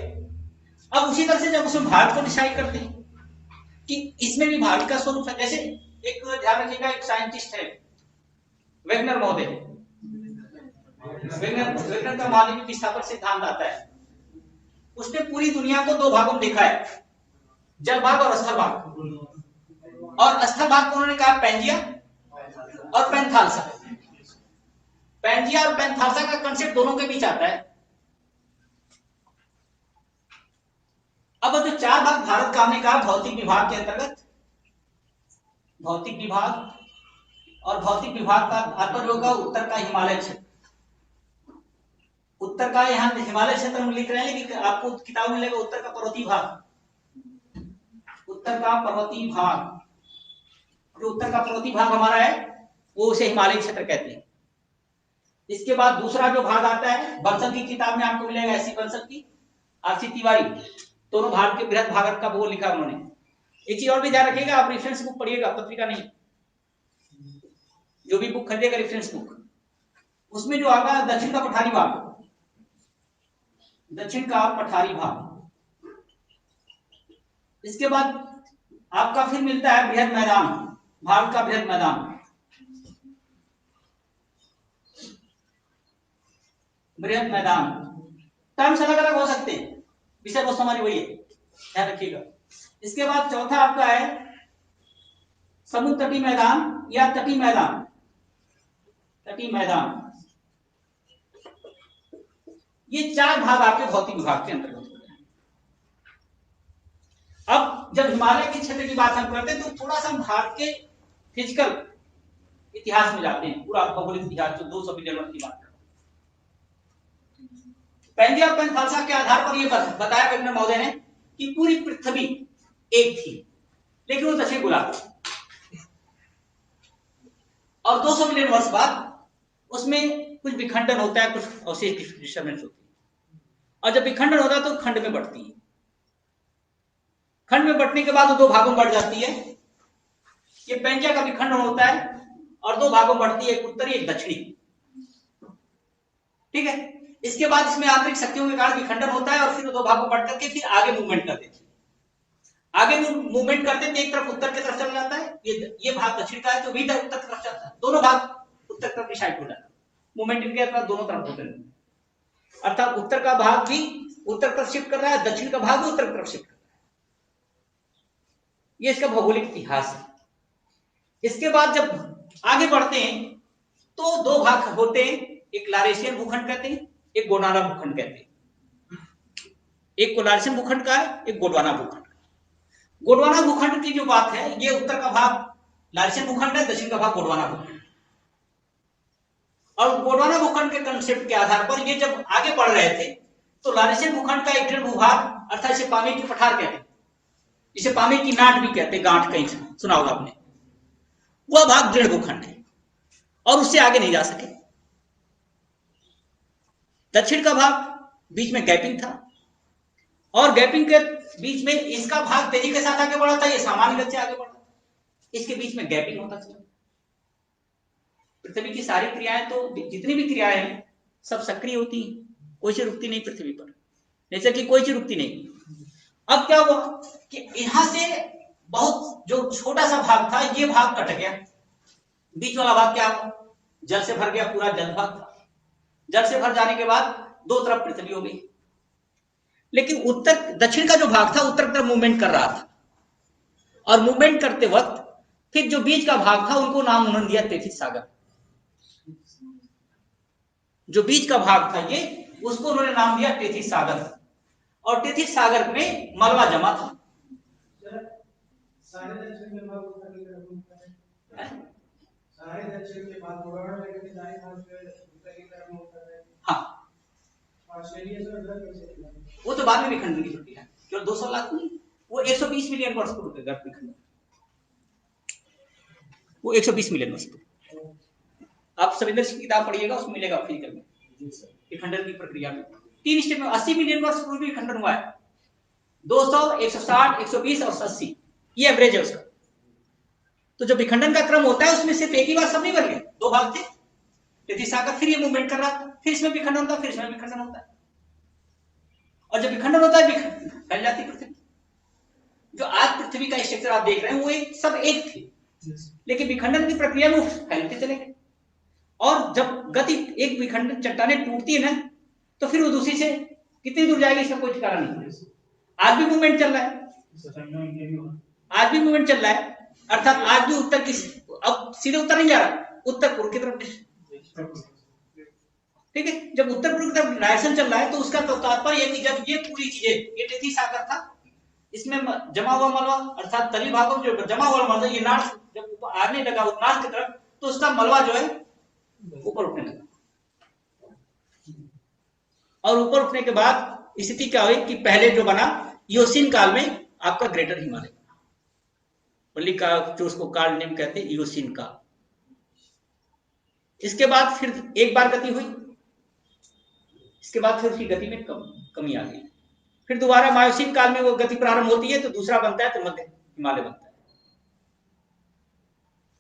अब उसी तरह से जब उसमें भारत को डिसाइड करते हैं कि इसमें भी भारत का स्वरूप है, जैसे एक ध्यान रखिएगा, एक साइंटिस्ट है वेगनर महोदय, वेगनर का मानवीय विस्थापन सिद्धांत आता है। उसने पूरी दुनिया को 2 भागों में देखा है, जल भाग और स्थल भाग। और स्थल भाग को उन्होंने कहा पैंजिया और पैंथालसा। पैंजिया और पैंथालसा का कंसेप्ट दोनों के बीच आता है। अब जो 4 भाग भारत का हमने कहा भौतिक विभाग के अंतर्गत, भौतिक विभाग, और भौतिक विभाग का तात्पर्य होगा उत्तर का हिमालय क्षेत्र। उत्तर का यहाँ हिमालय क्षेत्र हम लिख रहे हैं, लेकिन आपको किताब में मिलेगा उत्तर का पर्वतीय भाग, उत्तर का पर्वतीय भाग। जो उत्तर का पर्वतीय भाग हमारा है वो उसे हिमालय क्षेत्र कहते हैं। इसके बाद दूसरा जो भाग आता है, बंसल की किताब में आपको मिलेगा, ऐसी बंसल की, आरसी तिवारी, दोनों भारत के बृहद भारत का भूगोल लिखा उन्होंने। एक चीज और भी ध्यान रखिएगा, आप रेफरेंस बुक पढ़िएगा, पत्रिका नहीं। जो भी बुक खरीदेगा रेफरेंस बुक, उसमें जो आगा दक्षिण का पठारी भाग, दक्षिण का पठारी भाग। इसके बाद आपका फिर मिलता है बृहद मैदान, भारत का बृहद मैदान, बृहद मैदान। टर्म्स अलग अलग हो सकते हैं, विषय वस्तु हमारी वही है, ध्यान रखिएगा। इसके बाद चौथा आपका है समुद्र तटीय मैदान या तटीय मैदान, तटीय मैदान। ये 4 भाग आपके भौतिक विभाग के अंतर्गत होते हैं। अब जब हिमालय के क्षेत्र की बात हम करते हैं तो थोड़ा सा हम भारत के फिजिकल इतिहास में जाते हैं, पूरा भौगोलिक इतिहास जो 200 बिलियन वर्ष की बात करते हैं। पैंजिया और पैंथालसा के आधार पर यह बताया वेगनर महोदय ने कि पूरी पृथ्वी एक थी, लेकिन वो दक्षिण गोलार्ध, और 200 मिलियन वर्ष बाद उसमें कुछ विखंडन होता है, कुछ अवशेष डिस्टर्बेंस होती है, और जब विखंडन होता है तो खंड में बढ़ती है। खंड में बढ़ने के बाद वो 2 भागों में बढ़ जाती है। ये पैंजिया का विखंडन होता है और 2 भागों में बढ़ती है, एक उत्तरी एक दक्षिणी, ठीक है। इसके बाद इसमें आंतरिक शक्तियों के कारण विखंडन होता है और फिर 2 भागों में बढ़ करके फिर आगे मूवमेंट करते हैं। आगे मूवमेंट करते थे, एक तरफ उत्तर की तरफ चला जाता है, ये भाग दक्षिण का है तो भी उत्तर की तरफ जाता है, दोनों भाग उत्तर तरफ डिसाइड हो जाता है। मूवमेंट इनके तरफ दोनों तरफ होते हैं, अर्थात उत्तर का भाग भी उत्तर तरफ शिफ्ट कर रहा है, दक्षिण का भाग भी उत्तर तरफ शिफ्ट कर रहा है। ये इसका भौगोलिक इतिहास है। इसके बाद जब आगे बढ़ते हैं तो 2 भाग होते हैं, एक लारेशियन भूखंड कहते हैं, एक गोंडवाना भूखंड कहते हैं। एक को लारेशियन भूखंड का है, एक गोंडवाना भूखंड। गोंडवाना भूखंड की जो बात है, ये उत्तर का भाग लारेशियन भूखंड है, दक्षिण का भाग गोंडवाना भूखंड। और गोंडवाना भूखंड के कंसेप्ट के आधार पर ये जब आगे बढ़ रहे थे तो लारेशियन भूखंड का एक भूभाग अर्थात इसे पामी की पठार कहते हैं, इसे पामी की नाट भी कहते हैं, गांठ कहीं सुना होगा आपने। वह भाग दृढ़ भूखंड है और उससे आगे नहीं जा सके। दक्षिण का भाग बीच में गैपिंग था और गैपिंग के बीच में इसका भाग तेजी के साथ आगे बढ़ा था, ये सामान्य गति से आगे बढ़ा था, इसके बीच में गैपिंग होता था। पृथ्वी की सारी क्रियाएं, तो जितनी भी क्रियाएं हैं सब सक्रिय होती हैं, कोई चीज रुकती नहीं पृथ्वी पर, नेचर की कोई चीज रुकती नहीं। अब क्या हुआ कि यहां से बहुत जो छोटा सा भाग था ये भाग कट गया, बीच वाला भाग क्या हुआ, जल से भर गया, पूरा जल भाग था। जल से भर जाने के बाद दो तरफ पृथ्वी हो गई, लेकिन उत्तर दक्षिण का जो भाग था उत्तर तरफ मूवमेंट कर रहा था, और मूवमेंट करते वक्त फिर जो बीच का भाग था उनको नाम उन्होंने दिया तेथिस सागर। जो बीच का भाग था ये, उसको उन्होंने नाम दिया तेथिस सागर, और तेथिस सागर में मलबा जमा था। सारे दक्षिण के भाग उत्तर की तरफ मुड़ता है, सारे दक्षिण के भाग गोलार्ध के दाएं भाग उत्तर की तरफ मुड़ता है। हाँ, ऑस्ट्रेलिया से उधर कैसे, वो तो बाद में विखंडन की प्रक्रिया है, केवल 200 लाख नहीं, वो 120 मिलियन वर्ष को रुकेगा विखंडन, वो 120 मिलियन वर्ष को। आप सविंदर सिंह की किताब पढ़िएगा, उसमें मिलेगा फिजिकल में विखंडन की प्रक्रिया में 3 स्टेप में 80 मिलियन वर्ष पूर्व विखंडन हुआ है। 200, 160, 120 और 80, ये एवरेज है उसका। तो जो विखंडन का क्रम होता है उसमें सिर्फ एक ही बार सब नहीं बन गए, दो भाग थे, तेथिस सागर, फिर ये मूवमेंट कर रहा था, फिर इसमें विखंडन होता है, फिर इसमें विखंडन होता है, और जब विखंडन होता है फैल जाती पृथ्वी। जो आज पृथ्वी का स्ट्रक्चर आप देख रहे हैं वो एक सब एक थे, लेकिन विखंडन की प्रक्रिया में फैलते चले गए, और जब गति एक विखंडन चट्टानें टूटती है ना, तो फिर वो दूसरी से कितनी दूर जाएगी इसका कोई ठिकाना नहीं। आज भी मूवमेंट चल रहा है, आज भी मूवमेंट चल रहा है, अर्थात आज भी उत्तर की, अब सीधे उत्तर नहीं जा रहा, उत्तर पूर्व की तरफ, ठीक है। जब उत्तर पूर्व की तरफ डायरेक्शन चल रहा है तो उसका तो तात्पर्य है कि जब ये पूरी चीजें, ये तेथिस सागर था, इसमें जमा हुआ मलबा अर्थात तली भागों जो जमा हुआ मलबा, ये नाड़ जब आने लगा नाड़ की तरफ, तो उसका मलबा जो है ऊपर उठने लगा, और ऊपर उठने के बाद स्थिति क्या हुई कि पहले जो बना इयोसीन काल में आपका ग्रेटर हिमालय, मल्लिका जो उसको काल नेम कहते हैं इयोसीन काल। इसके बाद फिर एक बार गति हुई, इसके बाद फिर उसकी गति में कमी आ गई, फिर दोबारा मायोसीन काल में वो गति प्रारंभ होती है, तो दूसरा बनता है, तो मध्य हिमालय बनता है।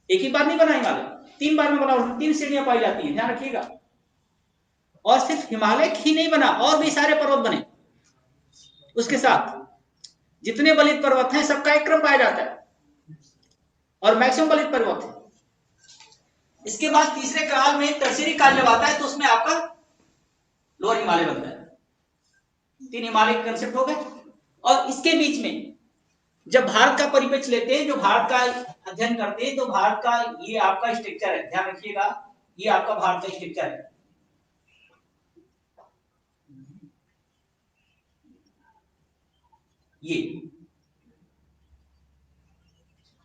एक ही बार नहीं बना हिमालय, 3 बार में बना, उसमें 3 श्रेणियां पाई जाती है, ध्यान रखिएगा। और सिर्फ हिमालय ही नहीं बना, और भी सारे पर्वत बने उसके साथ, जितने बलित पर्वत हैं सबका एक क्रम पाया जाता है, और मैक्सिमम बलित पर्वत है। इसके बाद तीसरे काल में टर्शियरी काल जब आता है तो उसमें आपका लोअर हिमालय बनता है। 3 हिमालय के कंसेप्ट हो गए, और इसके बीच में जब भारत का परिप्रेक्ष्य लेते हैं, जो भारत का अध्ययन करते हैं, तो भारत का ये आपका स्ट्रक्चर है, ध्यान रखिएगा, ये आपका भारत का स्ट्रक्चर है। ये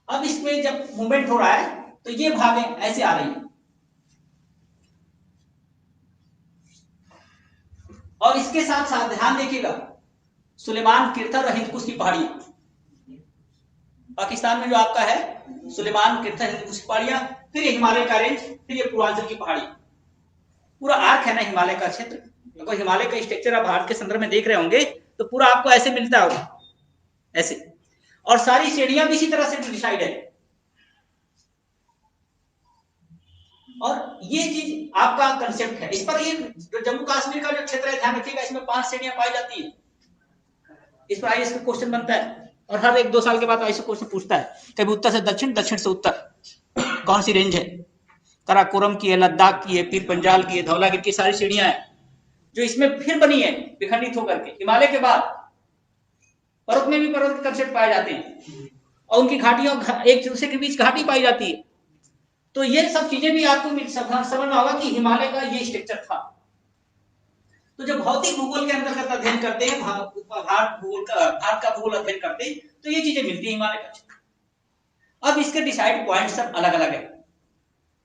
अब इसमें जब मूवमेंट हो रहा है तो ये भागें ऐसे आ रही है, और इसके साथ साथ ध्यान देखिएगा सुलेमान किरथर और हिंदकुश की पहाड़ी, पाकिस्तान में जो आपका है सुलेमान किरथर हिंदकुश की पहाड़ियां, फिर ये हिमालय का रेंज, फिर ये पूर्वांचल की पहाड़ी, पूरा आर्क है ना हिमालय का क्षेत्र। अगर हिमालय का स्ट्रक्चर आप भारत के संदर्भ में देख रहे होंगे तो पूरा आपको ऐसे मिलता होगा, ऐसे, और सारी श्रेणियां भी इसी तरह से डिसाइड है। और ये चीज आपका कंसेप्ट है, इस पर ये जो जम्मू कश्मीर का जो क्षेत्र है, ध्यान रखिएगा, इसमें 5 श्रेणियां पाई जाती है। इस पर आईएएस का क्वेश्चन बनता है, और हर 1-2 साल के बाद आईएएस क्वेश्चन पूछता है, कभी उत्तर से दक्षिण, दक्षिण से उत्तर कौन सी रेंज है, काराकोरम की है, लद्दाख की है, पीर पंजाल की है, धौलागिर की, सारी श्रेणियां हैं जो इसमें फिर बनी है विखंडित होकर के। हिमालय के बाद पर्वत में भी पर्वत के कंसेप्ट पाए जाते हैं, और उनकी घाटियों, एक दूसरे के बीच घाटी पाई जाती है। तो ये सब चीजें भी आपको समझ में होगा कि हिमालय का ये स्ट्रक्चर था। तो जब भौतिक भूगोल के अंतर्गत अध्ययन करते हैं, भारत का भूगोल अध्ययन करते हैं, तो ये चीजें मिलती है हिमालय का क्षेत्र। अब इसके डिसाइड पॉइंट सब अलग अलग है,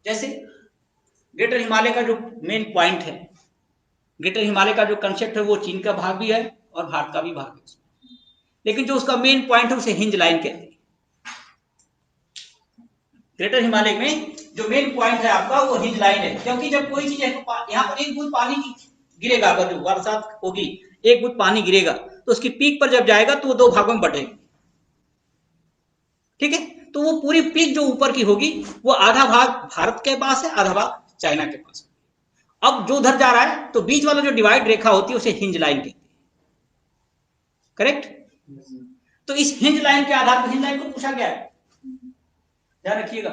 जैसे ग्रेटर हिमालय का जो मेन पॉइंट है, ग्रेटर हिमालय का जो कंसेप्ट है वो चीन का भाग भी है और भारत का भी भाग है। लेकिन जो उसका मेन पॉइंट है उसे हिंज लाइन कहते हैं। ग्रेटर हिमालय में जो मेन पॉइंट है आपका वो हिंज लाइन है, क्योंकि जब कोई चीज यहाँ पर एक बूंद पानी गिरेगा, अगर जो बरसात होगी एक बूंद पानी गिरेगा तो उसकी पीक पर जब जाएगा तो वो दो भागों में बटेगा, ठीक है। तो वो पूरी पीक जो ऊपर की होगी वो आधा भाग भारत के पास है, आधा भाग चाइना के पास है। अब जो उधर जा रहा है तो बीच वाला जो डिवाइड रेखा होती है उसे हिंज लाइन कहते हैं, करेक्ट। तो इस हिंज लाइन के आधार पर हिंज लाइन को पूछा गया है, ध्यान रखिएगा।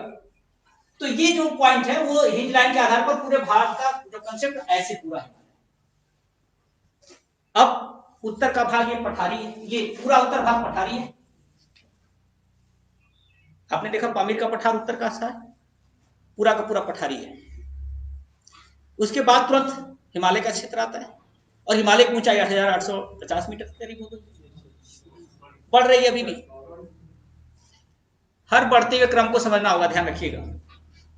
तो ये जो पॉइंट है वो हिंज लाइन के आधार पर पूरे भारत का जो कंसेप्ट ऐसे पूरा है। अब उत्तर का भाग ये पठारी है, ये पूरा उत्तर भाग पठारी है। आपने देखा पामीर का पठार उत्तर का है, पूरा का पूरा पठारी है। उसके बाद तुरंत हिमालय का क्षेत्र आता है और हिमालय की ऊंचाई 8850 मीटर के करीब होगी, बढ़ रही है अभी भी। हर बढ़ते हुए क्रम को समझना होगा, ध्यान रखिएगा।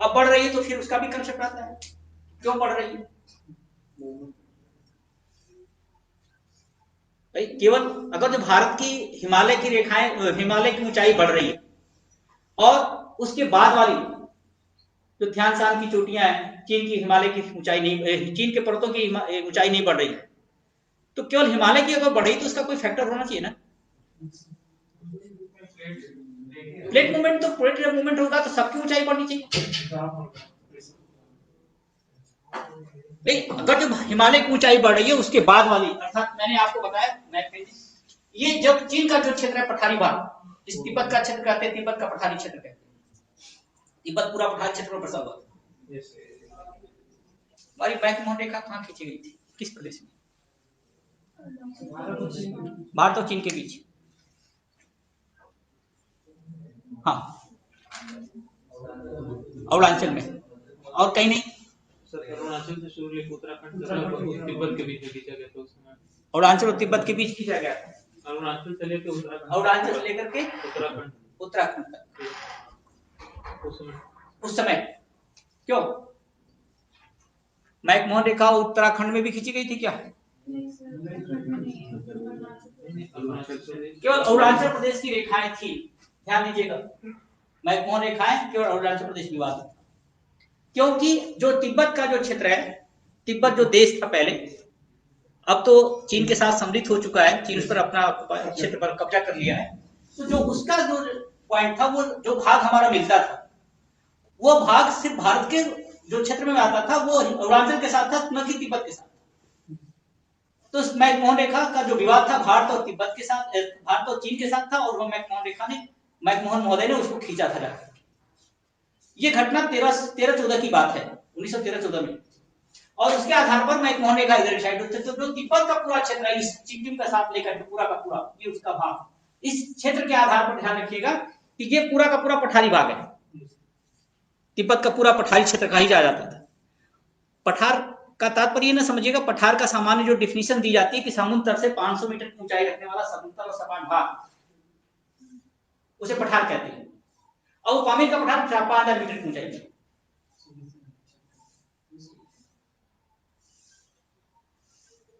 अब बढ़ रही है तो फिर उसका भी कंसेप्ट आता है, क्यों बढ़ रही है भाई। केवल अगर जो भारत की हिमालय की रेखाएं, हिमालय की ऊंचाई बढ़ रही है और उसके बाद वाली जो ध्यान शान की चोटियां हैं, चीन की हिमालय की ऊंचाई नहीं, चीन के पर्वतों की ऊंचाई नहीं बढ़ रही है, तो केवल हिमालय की अगर बढ़ रही तो उसका कोई फैक्टर होना चाहिए ना। प्लेट मूवमेंट, तो प्लेट मूवमेंट होगा तो सबकी ऊंचाई बढ़नी चाहिए। अगर जब हिमालय की ऊंचाई बढ़ रही है उसके बाद वाली, अर्थात मैंने आपको बताया ये जब चीन का जो क्षेत्र है पठारी भाग, इस तिब्बत का क्षेत्र कहते हैं, तिब्बत का पठारी क्षेत्र कहते हैं। तिब्बत पूरा पठारी क्षेत्र में बसा हुआ। हमारी मैकमोहन रेखा कहाँ खींची गई थी, किस प्रदेश में? भारत और चीन के बीच। हाँ, अरुणाचल में, और कहीं नहीं। अरुणाचल से शुरू लेकर उत्तराखंड तिब्बत के बीच में खींचा गया था उस समय। अरुणाचल और तिब्बत के बीच खींचा गया था। अरुणाचल से लेकर उत्तराखंड, अरुणाचल से लेकर के उत्तराखंड तक उस समय क्यों? मैकमोहन रेखा उत्तराखंड में भी खींची गई थी क्या? केवल अरुणाचल प्रदेश की रेखाएं थी, ध्यान दीजिएगा। मैकमोहन रेखाएं केवल अरुणाचल प्रदेश की बात, क्योंकि जो तिब्बत का जो क्षेत्र है, तिब्बत जो देश था पहले, अब तो चीन के साथ सम्मिलित हो चुका है, चीन उस पर अपना क्षेत्र पर कब्जा कर लिया है। तो जो उसका जो पॉइंट था, वो जो भाग हमारा मिलता था, वो भाग सिर्फ भारत के जो क्षेत्र में आता था वो अरुणाचल के साथ था, न कि तिब्बत के साथ। तो मैकमोहन रेखा का जो विवाद था भारत और तिब्बत के साथ, भारत और चीन के साथ था, और वो मैकमोहन महोदय ने उसको खींचा था जाकर। ये घटना 1314 की बात है, 1913-14 में। और उसके आधार पर मैकमोहन रेखा इधर डिसाइड होती है। तो जो तिब्बत का पूरा क्षेत्र है, इस सिक्किम का साथ लेकर पूरा का पूरा ये उसका भाग, इस क्षेत्र के आधार पर ध्यान रखिएगा कि ये पूरा का पूरा पठारी भाग है। तिब्बत का पूरा पठारी क्षेत्र कहा जाता था। पठार का तात्पर्य न समझिएगा, पठार का सामान्य जो डिफिनीशन दी जाती है कि समुद्र तल से 500 मीटर की ऊंचाई रखने वाला समतल और सपाट भाग, उसे पठार कहते हैं। और पामीर का पठार 5000 मीटर की ऊंचाई है।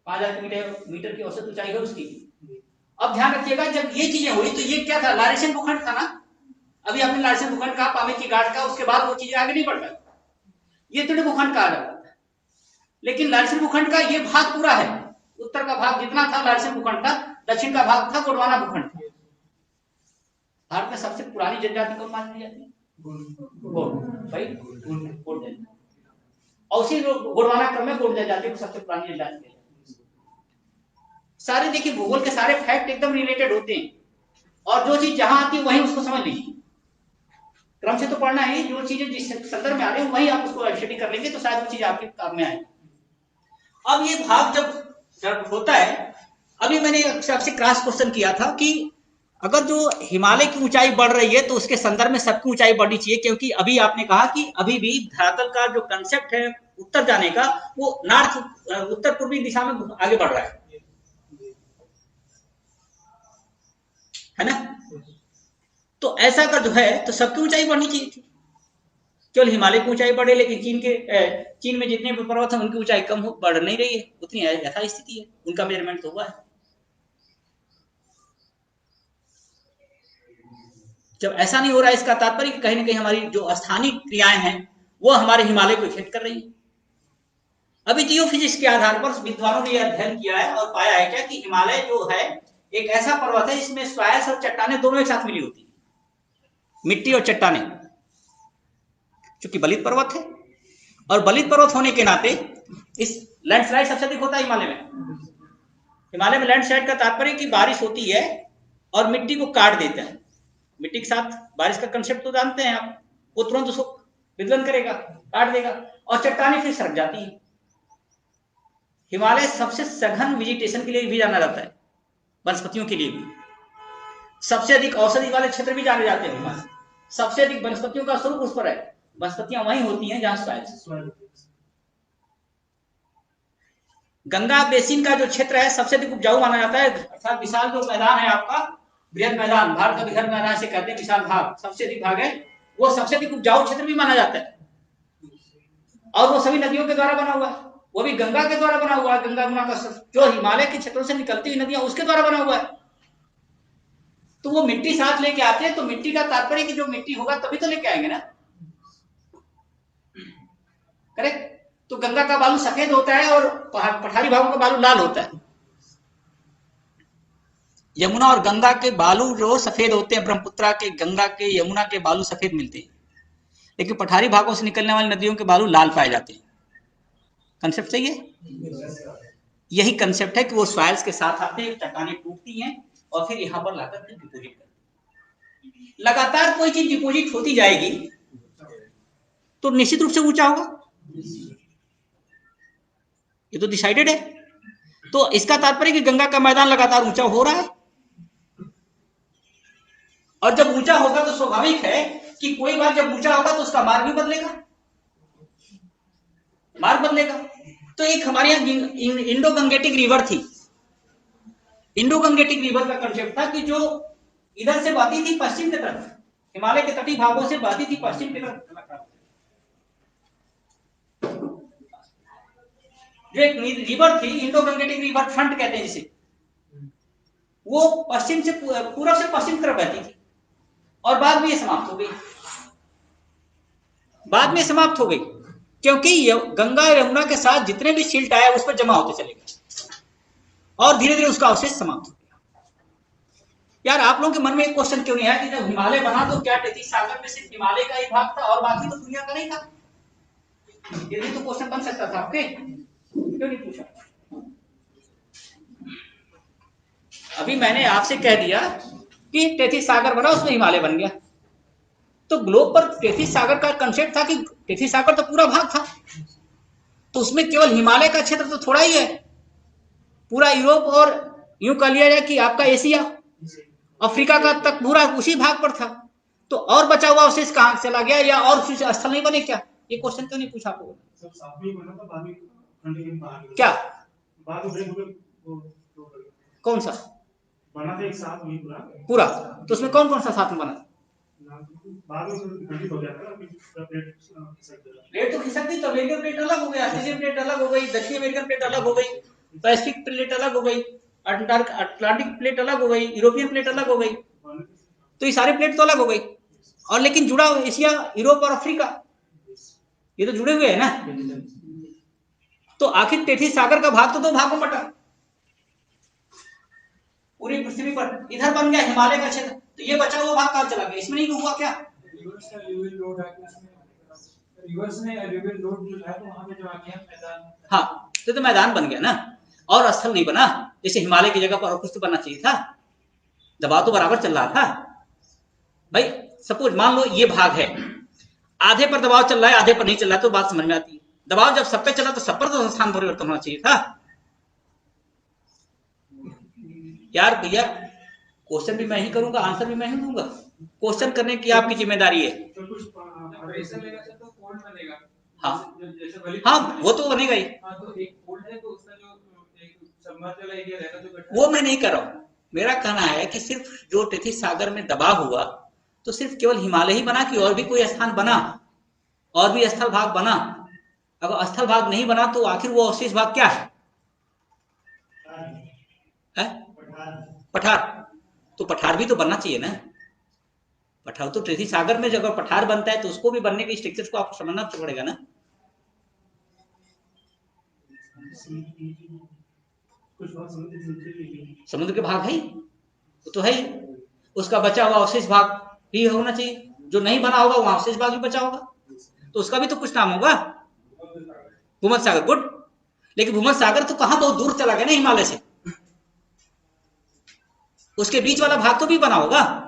5000 मीटर की औसत ऊंचाई है उसकी। अब ध्यान रखिएगा, जब ये चीजें हुई तो ये क्या था, लारेशन भूखंड था ना। अभी आपने लारेशन भूखंड कहा, पामीर की गांठ का, उसके बाद वो चीजें आगे नहीं बढ़ पाई। ये तृण भूखंड कहा जाता है। लेकिन लारेशन भूखंड का ये भाग पूरा है, उत्तर का भाग जितना था लारेशन भूखंड का, दक्षिण का भाग था गोंडवाना भूखंड। भारत में सबसे पुरानी जनजाति कौन मानी जाती है? भाई गोंड जनजाति। और उसी गोंडवाना क्रम में गोंड जनजाति को सबसे पुरानी जनजाति है। सारे देखिए भूगोल के सारे फैक्ट एकदम रिलेटेड होते हैं, और जो चीज जहां आती है वहीं उसको समझ लीजिए। क्रम से तो पढ़ना है, जो चीजें जिस संदर्भ में आ रही है वहीं आप उसको स्टडी कर लेंगे तो शायद वो चीज आपके काम में आएगी। अब ये भाग जब होता है, अभी मैंने आपसे क्रॉस क्वेश्चन किया था कि अगर जो हिमालय की ऊंचाई बढ़ रही है तो उसके संदर्भ में सबकी ऊंचाई बढ़नी चाहिए, क्योंकि अभी आपने कहा कि अभी भी धरातल का जो कंसेप्ट है उत्तर जाने का, वो नॉर्थ उत्तर पूर्वी दिशा में आगे बढ़ रहा है ना। तो ऐसा अगर जो है तो सबकी ऊंचाई बढ़नी चाहिए थी। केवल हिमालय की ऊंचाई बढ़े, लेकिन चीन में जितने पर्वत हैं उनकी ऊंचाई कम बढ़ नहीं रही है, उतनी यथा स्थिति है, उनका मेजरमेंट तो हुआ है। जब ऐसा नहीं हो रहा है, इसका तात्पर्य कि कहीं ना कहीं हमारी जो स्थानीय क्रियाएं हैं वो हमारे हिमालय को इफेक्ट कर रही है। अभी जियोफिजिक्स के आधार पर विद्वानों ने यह अध्ययन किया है और पाया है क्या कि हिमालय जो है एक ऐसा पर्वत है जिसमें सॉइल्स और चट्टानें दोनों एक साथ मिली होती है, मिट्टी और चट्टानें, क्योंकि बलित पर्वत है। और बलित पर्वत होने के नाते इस लैंडस्लाइड सबसे अधिक होता है हिमालय में। हिमालय में लैंडस्लाइड का तात्पर्य कि बारिश होती है और मिट्टी को काट देता है। मिट्टी के साथ बारिश का कंसेप्ट तो जानते हैं आप, वो तुरंत उसको विदलन करेगा, काट देगा, और चट्टानें फिर सरक जाती है। हिमालय सबसे सघन वेजिटेशन के लिए भी जाना जाता है, वनस्पतियों के लिए भी। सबसे अधिक औषधि वाले क्षेत्र भी जाने जाते हैं हिमालय। सबसे अधिक वनस्पतियों का स्वरूप उस पर है, वनस्पतियां वहीं होती हैं जहां सॉइल। गंगा बेसिन का जो क्षेत्र है सबसे अधिक उपजाऊ माना जाता है, अर्थात विशाल जो मैदान है आपका, बृहद मैदान, भारत का बृहद मैदान से कहते हैं, विशाल भाग, सबसे अधिक भाग है, वो सबसे अधिक उपजाऊ क्षेत्र भी माना जाता है। और वो सभी नदियों के द्वारा बना हुआ है, वो भी गंगा के द्वारा बना हुआ है। गंगा यमुना का जो हिमालय के क्षेत्रों से निकलती हुई नदियां उसके द्वारा बना हुआ है। तो वो मिट्टी साथ लेके आते हैं, तो मिट्टी का तात्पर्य कि जो मिट्टी होगा तभी तो लेके आएंगे ना, करेक्ट। तो गंगा का बालू सफेद होता है और पठारी भागों का बालू लाल होता है। यमुना और गंगा के बालू जो सफेद होते हैं, ब्रह्मपुत्रा के, गंगा के, यमुना के बालू सफेद मिलते हैं, लेकिन पठारी भागों से निकलने वाली नदियों के बालू लाल पाए जाते हैं। कंसेप्ट सही है? यही कंसेप्ट है कि वो सॉइल्स के साथ आते हैं, चट्टानें टूटती हैं और फिर यहां पर लाकर डिपोजिट करते हैं। लगातार कोई चीज डिपोजिट होती जाएगी तो निश्चित रूप से ऊंचा होगा, ये तो डिसाइडेड है। तो इसका तात्पर्य कि गंगा का मैदान लगातार ऊंचा हो रहा है, और जब ऊंचा होगा तो स्वाभाविक है कि कोई बार जब ऊंचा होगा तो उसका मार्ग भी बदलेगा, मार्ग बदलेगा। तो एक हमारे यहाँ इंडो गंगेटिक रिवर थी। इंडो गंगेटिक रिवर का कंसेप्ट था कि जो इधर से बहती थी पश्चिम की तरफ, हिमालय के तटीय भागों से बहती थी पश्चिम की तरफ, जो एक रिवर थी, इंडो गंगेटिक रिवर फ्रंट कहते हैं जिसे, वो पश्चिम से पूर्व से पश्चिम तरफ बहती थी और बाद में ये समाप्त हो गई। बाद में समाप्त हो गई क्योंकि गंगा और यमुना के साथ जितने भी सिल्ट आए उस पर जमा होते चले गए और धीरे धीरे उसका अवशेष समाप्त हो गया। यार आप लोगों के मन में एक क्वेश्चन क्यों नहीं है कि जब हिमालय बना तो क्या टेथिस सागर में सिर्फ हिमालय का ही भाग था और बाकी तो दुनिया का नहीं था? ये भी तो क्वेश्चन बन सकता था आपके, क्यों नहीं पूछा? अभी मैंने आपसे कह दिया कि टेथिस सागर बना, उसमें हिमालय बन गया। तो ग्लोब पर टेथिस सागर का कंसेप्ट था कि टेथिस सागर तो पूरा भाग था, तो उसमें केवल हिमालय का क्षेत्र तो थोड़ा ही है। पूरा यूरोप और यूं कह लिया जाए कि आपका एशिया, अफ्रीका का तक पूरा उसी भाग पर था। तो और बचा हुआ अवशेष कहां चला गया, या और स्थल नहीं बने क्या? ये क्वेश्चन क्यों नहीं पूछा आपको? क्या कौन सा बना था? एक साथ नहीं पूरा। तो उसमें कौन कौन सा साथ में बना? प्लेट तो खिसक गई, तो अमेरिकन प्लेट अलग हो गया, ऑस्ट्रेलियन प्लेट अलग हो गई, दक्षिण अमेरिकन प्लेट अलग हो गई, पैसिफिक प्लेट अलग हो गई, अटलांटिक प्लेट अलग हो गई, यूरोपियन प्लेट अलग हो गई। तो ये सारे प्लेट तो अलग हो गई, और लेकिन जुड़ा हुआ एशिया, यूरोप और अफ्रीका, ये तो जुड़े हुए हैं ना। तो आखिर टेथिस सागर का भाग तो दो भागों में बटा, पूरी पृथ्वी पर इधर बन गया हिमालय का क्षेत्र, तो ये बचा हुआ भाग कहां चला गया? इसमें नहीं हुआ क्या? हाँ, तो मैदान बन गया ना, और स्थल नहीं बना। जैसे हिमालय की जगह पर और कुछ तो बनना चाहिए था, दबाव तो बराबर चल रहा था भाई। सपोज मान लो ये भाग है, आधे पर दबाव चल रहा है, आधे पर नहीं चल रहा, तो बात समझ में आती है। दबाव जब सब पे चला तो सब पर तो स्थान परिवर्तन होना चाहिए था। यार भैया, क्वेश्चन भी मैं ही करूंगा, आंसर भी मैं ही दूंगा। क्वेश्चन करने की आपकी जिम्मेदारी है। हाँ हाँ, वो तो बनेगा ही, वो मैं नहीं कर रहा हूं। मेरा कहना है कि सिर्फ जो टेथिस सागर में दबाव हुआ तो सिर्फ केवल हिमालय ही बना कि और भी कोई स्थान बना, और भी स्थल भाग बना? अगर स्थल भाग नहीं बना तो आखिर वो अवशेष भाग क्या है? पठार। तो पठार भी तो बनना चाहिए ना। पठार तो टेथी सागर में अगर पठार बनता है तो उसको भी बनने के स्ट्रक्चर को आपको समझना पड़ेगा ना। समुद्र के भाग है वो तो है ही, उसका बचा हुआ अवशेष भाग भी होना चाहिए, जो नहीं बना होगा वहां अवशेष भाग भी बचा होगा, तो उसका भी तो कुछ नाम होगा। भूमध्य सागर, गुड। लेकिन भूमध्य सागर तो कहां बहुत दूर चला गया ना हिमालय से, उसके बीच वाला भाग तो भी बना होगा,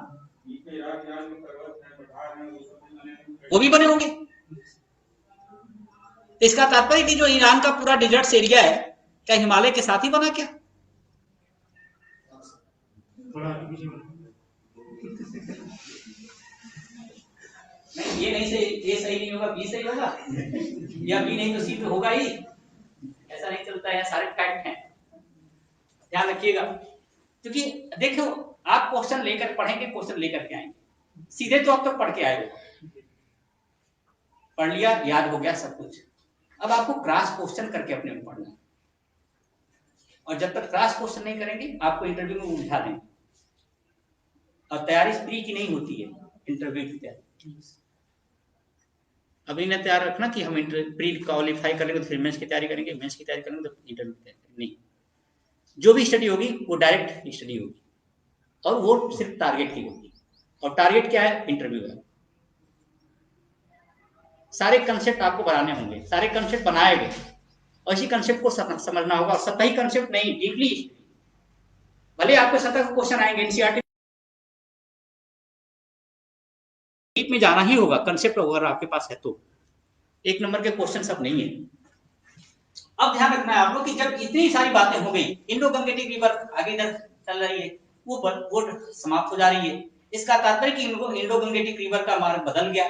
वो भी बने होंगे। इसका तात्पर्य कि जो ईरान का पूरा डिजर्ट एरिया है क्या हिमालय के साथ ही बना क्या? नहीं, ये नहीं से ए सही नहीं होगा, बी सही होगा, या बी नहीं तो सी तो होगा ही, ऐसा नहीं चलता है, सारे फैक्ट हैं, ध्यान रखिएगा। क्योंकि देखो आप क्वेश्चन लेकर पढ़ेंगे, क्वेश्चन लेकर के आएंगे, सीधे तो आप तक पढ़ के आए हो, पढ़ लिया, याद हो गया सब कुछ, अब आपको क्रॉस क्वेश्चन करके अपने में पढ़ना है, और जब तक क्रॉस क्वेश्चन नहीं करेंगे आपको इंटरव्यू में उलझा देंगे, और तैयारी प्री की नहीं होती है, इंटरव्यू की तैयारी अभी ना तैयार रखना कि हम प्री क्वालिफाई करेंगे तो फिर मेंस की तैयारी करेंगे, मेंस की तैयारी करेंगे तो इंटरव्यू की तैयारी नहीं, जो भी स्टडी होगी वो डायरेक्ट स्टडी होगी, और वो सिर्फ टारगेट की होगी, और टारगेट क्या है? इंटरव्यू है। सारे कंसेप्ट आपको बनाने होंगे, सारे कंसेप्ट बनाए गए, और इसी कंसेप्ट को समझना होगा, और सतही कंसेप्ट नहीं, डीपली, भले आपको सतह क्वेश्चन आएंगे एनसीईआरटी डीप में जाना ही होगा, कंसेप्ट अगर आपके पास है तो, एक नंबर के क्वेश्चन सब नहीं है। अब ध्यान रखना है आप लोग कि जब इतनी सारी बातें हो गई, इंडो गंगेटिक रिवर आगे इधर चल रही है, वो समाप्त हो जा रही है, इसका तात्पर्य कि इंडो गंगेटिक रिवर का मार्ग बदल गया,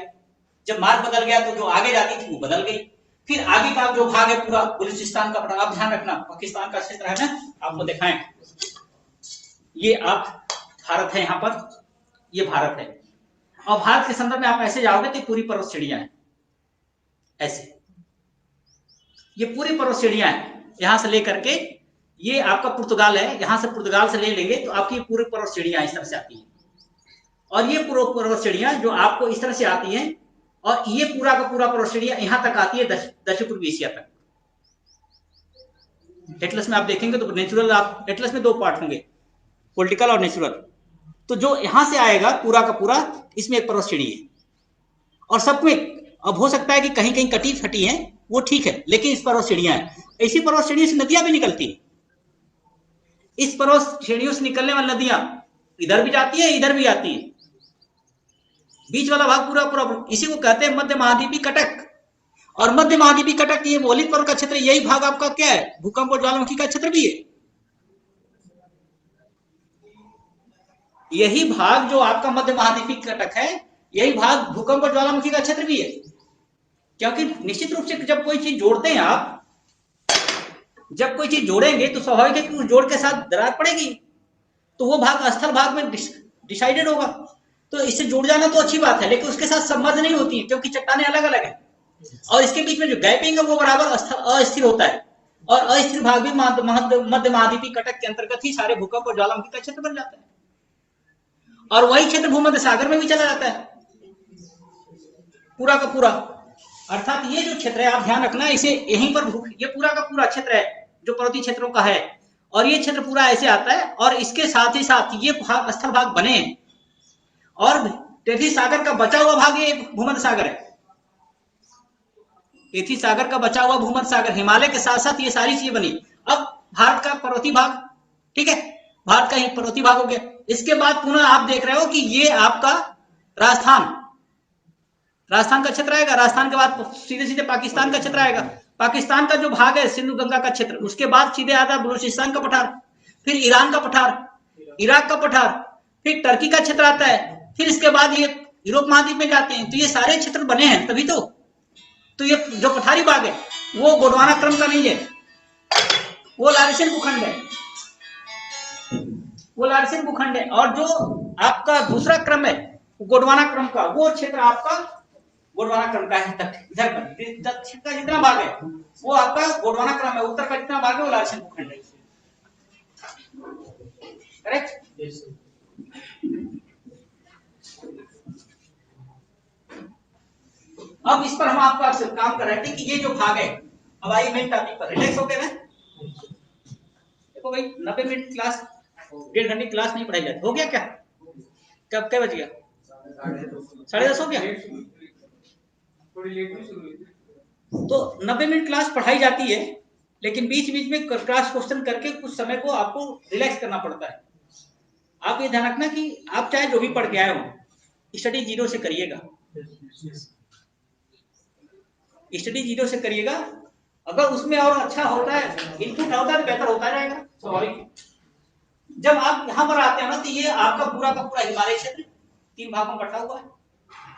जब मार्ग बदल गया तो जो आगे जाती थी वो बदल गई, फिर आगे का जो भाग है पूरा बलूचिस्तान का पठार, आप ध्यान रखना पाकिस्तान का क्षेत्र है ना, आपको दिखाएं, ये आप भारत है, यहाँ पर ये भारत है, और भारत के संदर्भ में आप ऐसे जाओगे कि पूरी पर्वत श्रेणियां हैं, ऐसे ये पूरी पर्वत श्रेणियां हैं, यहां से लेकर के ये आपका पुर्तगाल है, यहां से पुर्तगाल से ले लेंगे तो आपकी पूरी पर्वत श्रेणियां इस तरह से आती हैं, और ये पूरी पर्वत श्रेणियां जो आपको इस तरह से आती हैं, और ये पूरा का पूरा पर्वत श्रेणियां यहां तक आती है दक्षिण पूर्वी एशिया तक। एटलस में आप देखेंगे तो नेचुरल, आप एटलस में दो पार्ट होंगे, पॉलिटिकल और नेचुरल, तो जो यहां से आएगा पूरा का पूरा, इसमें एक पर्वत श्रेणी है, और सब में अब हो सकता है कि कहीं कहीं कटी फटी है, वो ठीक है, लेकिन इस पर्वत श्रेणियां है, इसी पर्वत श्रेणियों से नदियां भी निकलती है, इस पर्वत श्रेणियों से निकलने वाली नदियां इधर भी जाती है, इधर भी आती है, बीच वाला भाग पूरा पूरा इसी को कहते हैं मध्य महाद्वीपी कटक, और मध्य महाद्वीपी कटक ये मोलित पर्वत का क्षेत्र, यही भाग आपका क्या है? भूकंप और ज्वालामुखी का क्षेत्र भी है, यही भाग जो आपका मध्य महाद्वीपी कटक है, यही भाग भूकंप और ज्वालामुखी का क्षेत्र भी है, क्योंकि निश्चित रूप से जब कोई चीज जोड़ते हैं आप, जब कोई चीज जोड़ेंगे तो स्वाभाविक है कि उस जोड़ के साथ दरार पड़ेगी, तो वो भाग स्थल भाग में डिसाइडेड होगा, तो इससे जुड़ जाना तो अच्छी बात है, लेकिन उसके साथ संबंध नहीं होती है, क्योंकि चट्टानें अलग अलग है, और इसके बीच में जो गैपिंग है वो बराबर अस्थिर होता है, और अस्थिर भाग भी मध्य महाद्वीपी कटक के अंतर्गत ही सारे भूकंप और ज्वालामुखी का क्षेत्र बन जाता है, और वही क्षेत्र भूमध्य सागर में भी चला जाता है पूरा का पूरा। अर्थात ये जो क्षेत्र है आप ध्यान रखना, इसे यहीं पर ये पूरा का पूरा क्षेत्र है जो पर्वतीय क्षेत्रों का है, और ये क्षेत्र पूरा ऐसे आता है, और इसके साथ ही साथ ये भाग स्थल भाग बने हैं, और टेथी सागर का बचा हुआ भाग ये भूमध्य सागर है, टेथी सागर का बचा हुआ भूमध्य सागर, हिमालय के साथ साथ ये सारी चीजें बनी। अब भारत का पर्वतीय भाग, ठीक है, भारत का ही पर्वतीय भाग हो गया, इसके बाद पुनः आप देख रहे हो कि ये आपका राजस्थान का क्षेत्र आएगा, राजस्थान के बाद सीधे सीधे पाकिस्तान का क्षेत्र आएगा, पाकिस्तान का जो भाग है सिंधु गंगा का क्षेत्र, उसके बाद सीधे आता है बलूचिस्तान का पठार, फिर ईरान का पठार, इराक का पठार, फिर टर्की का क्षेत्र आता है, फिर इसके बाद ये यूरोप महाद्वीप में जाते हैं, तो ये सारे क्षेत्र बने हैं तभी तो ये जो पठारी भाग है वो गोंडवाना क्रम का नहीं है, वो लारेशियन भूखंड है, वो लारेशियन भूखंड है, और जो आपका दूसरा क्रम है गोंडवाना क्रम का, वो क्षेत्र आपका गोंडवाना क्रम का है, इधर का दक्षिण का जितना भाग है वो आपका गोंडवाना क्रम है, उत्तर का जितना भाग है वो लारेशियन भूखंड है, करेक्ट। अब इस पर हम आपका काम कर रहे थे कि ये जो भाग है, अब आइए मेन टॉपिक पर। रिलैक्स हो गए ना? देखो भाई 90 मिनट क्लास, 1.5 घंटे क्लास नहीं पढ़ाई जाती, हो गया क्या? कब क्या बज गया? 10:30 हो गया। थोड़ी लेट में शुरू हुई। तो 90 मिनट क्लास पढ़ाई जाती है, लेकिन बीच बीच में क्लास क्वेश्चन करके कुछ समय को आपको रिलैक्स करना पड़ता है। आप ये ध्यान रखना कि आप चाहे जो भी पढ़ के आए हो, स्टडी जीरो से करिएगा। स्टडी जीरो से करिएगा। अगर उसमें और अच्छा होता है, इनपुट होता है तो बेहतर होता रहेगा, स्वाभाविक। जब आप यहाँ पर आते हैं ना, तो ये आपका पूरा का पूरा हिमालय क्षेत्र 3 भागों में बटा हुआ है,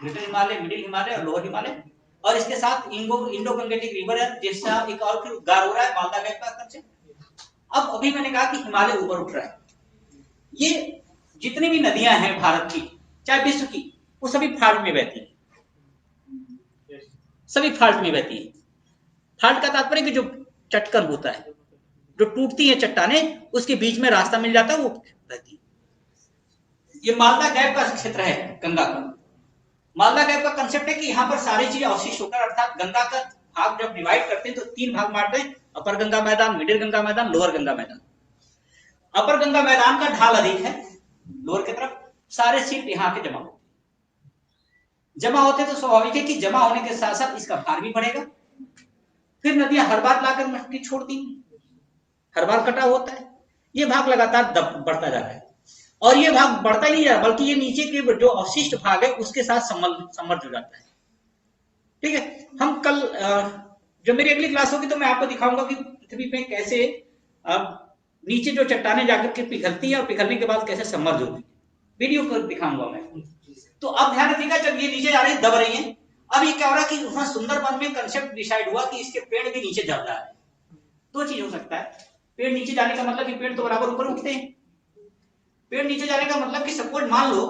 ग्रेटर हिमालय, मिडिल हिमालय और लोअर हिमालय। और इसके साथ इंडो गंगेटिक रिवर है, जिसका एक और फिर उद्गार हो रहा है मालदा गैप का कंसेप्ट। अब अभी मैंने कहा कि हिमालय ऊपर उठ रहा है। ये जितनी भी नदियां हैं भारत की, चाहे विश्व की, वो सभी फाल्ट में बहती है, सभी फाल्ट में बहती है। फाल्ट का तात्पर्य कि जो चटकन होता है, जो टूटती है चट्टानें, उसके बीच में रास्ता मिल जाता है, वो बहती है। ये मालदा गैप का क्षेत्र है गंगा का। मालदा गैप का कंसेप्ट है कि यहाँ पर सारी चीजें अवशिष्ट होकर, अर्थात गंगा का भाग जब डिवाइड करते हैं तो 3 भाग बांटते हैं, अपर गंगा मैदान, मिडिल गंगा मैदान, लोअर गंगा मैदान। अपर गंगा मैदान का ढाल अधिक है, लोअर की तरफ सारे सीट यहाँ के जमा होते तो स्वाभाविक है कि जमा होने के साथ साथ इसका भार भी बढ़ेगा। फिर नदियां हर बार लाकर मट्टी छोड़ती हैं, हर बार कटा होता है, ये भाग लगातार बढ़ता जा रहा है। और ये भाग बढ़ता ही नहीं जा रहा, बल्कि ये नीचे के जो अवशिष्ट भाग है उसके साथ समर्ज हो जाता है। ठीक है, हम कल जब मेरी अगली क्लास होगी तो मैं आपको दिखाऊंगा कि पृथ्वी पे कैसे नीचे जो चट्टानें जाकर के पिघलती है और पिघलने के बाद कैसे समर्ज होती है, वीडियो पर दिखाऊंगा मैं। तो अब ध्यान रखिएगा, जब ये नीचे जा रही है, दब रही है। अब ये क्या हो रहा है कि वहां सुंदरबन में कंसेप्ट डिसाइड हुआ कि इसके पेड़ भी नीचे जा रहा है। 2 चीज हो सकता है, पेड़ नीचे जाने का मतलब कि पेड़ तो बराबर ऊपर उठते हैं। पेड़ नीचे जाने का मतलब कि सपोज मान लो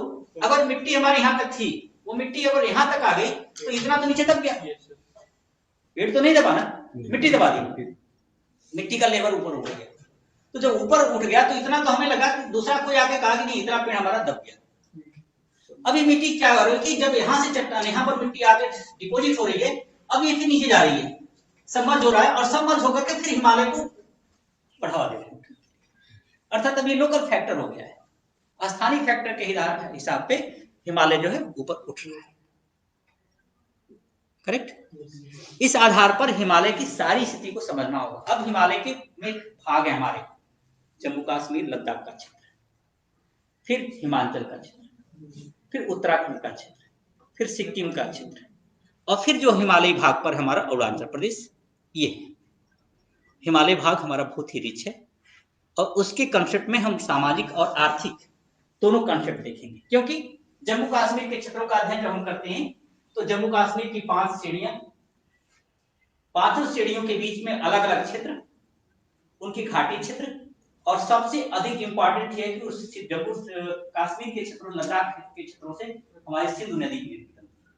अगर मिट्टी हमारी यहां तक थी, वो मिट्टी अगर यहां तक आ गई तो इतना तो नीचे दब गया, पेड़ तो नहीं दबा ना, मिट्टी दबा दी, मिट्टी का लेवल ऊपर उठ गया। तो जब ऊपर उठ गया तो इतना तो हमें लगा कि दूसरा कोई आके कहा कि नहीं, इतना पेड़ हमारा दब गया। अब ये मिट्टी क्या कर रही है कि जब यहां से चट्टान, यहां पर मिट्टी आके डिपोजिट हो रही है, अब ये फिर नीचे जा रही है, सबमर्ज हो रहा है, और सबमर्ज होकर के फिर हिमालय को बढ़ावा दे रहा है। अर्थात अब ये लोकल फैक्टर हो गया है, स्थानीय फैक्टर के हिसाब पे हिमालय जो है ऊपर उठ रहा है। करेक्ट? इस आधार पर हिमालय की सारी स्थिति को समझना होगा। अब हिमालय के में भाग है हमारे, जम्मू कश्मीर लद्दाख का क्षेत्र, फिर हिमाचल का क्षेत्र, फिर उत्तराखंड का क्षेत्र, फिर सिक्किम का क्षेत्र, और फिर जो हिमालयी भाग पर हमारा अरुणाचल प्रदेश। ये हिमालय भाग हमारा बहुत ही रिच है, और उसके कंसेप्ट में हम सामाजिक और आर्थिक दोनों कंसेप्ट देखेंगे। क्योंकि जम्मू कश्मीर के क्षेत्रों का अध्ययन जब हम करते हैं तो जम्मू कश्मीर की 5 श्रेणियां, 5 श्रेणियों के बीच में अलग अलग क्षेत्र, उनकी घाटी क्षेत्र, और सबसे अधिक इंपॉर्टेंट है कि उस जम्मू कश्मीर के क्षेत्रों, लद्दाख के क्षेत्रों से हमारी सिंधु नदी की निकलती है,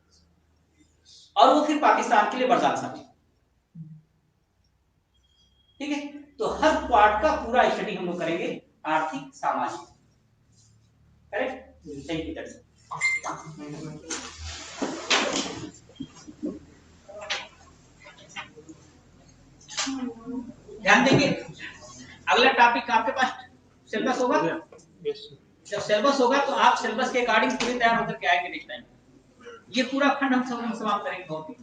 और वो फिर पाकिस्तान के लिए वरदान साबित। ठीक है, तो हर पार्ट का पूरा स्टडी हम लोग करेंगे, आर्थिक सामाजिक। करेक्ट? Thank you. ध्यान देंगे, अगला टॉपिक आपके पास सिलेबस होगा। जब सिलेबस होगा तो आप सिलेबस के अकॉर्डिंग पूरी तैयार होकर के आएंगे नेक्स्ट टाइम। ये पूरा खंड हम सब समाप्त करेंगे बहुत ही।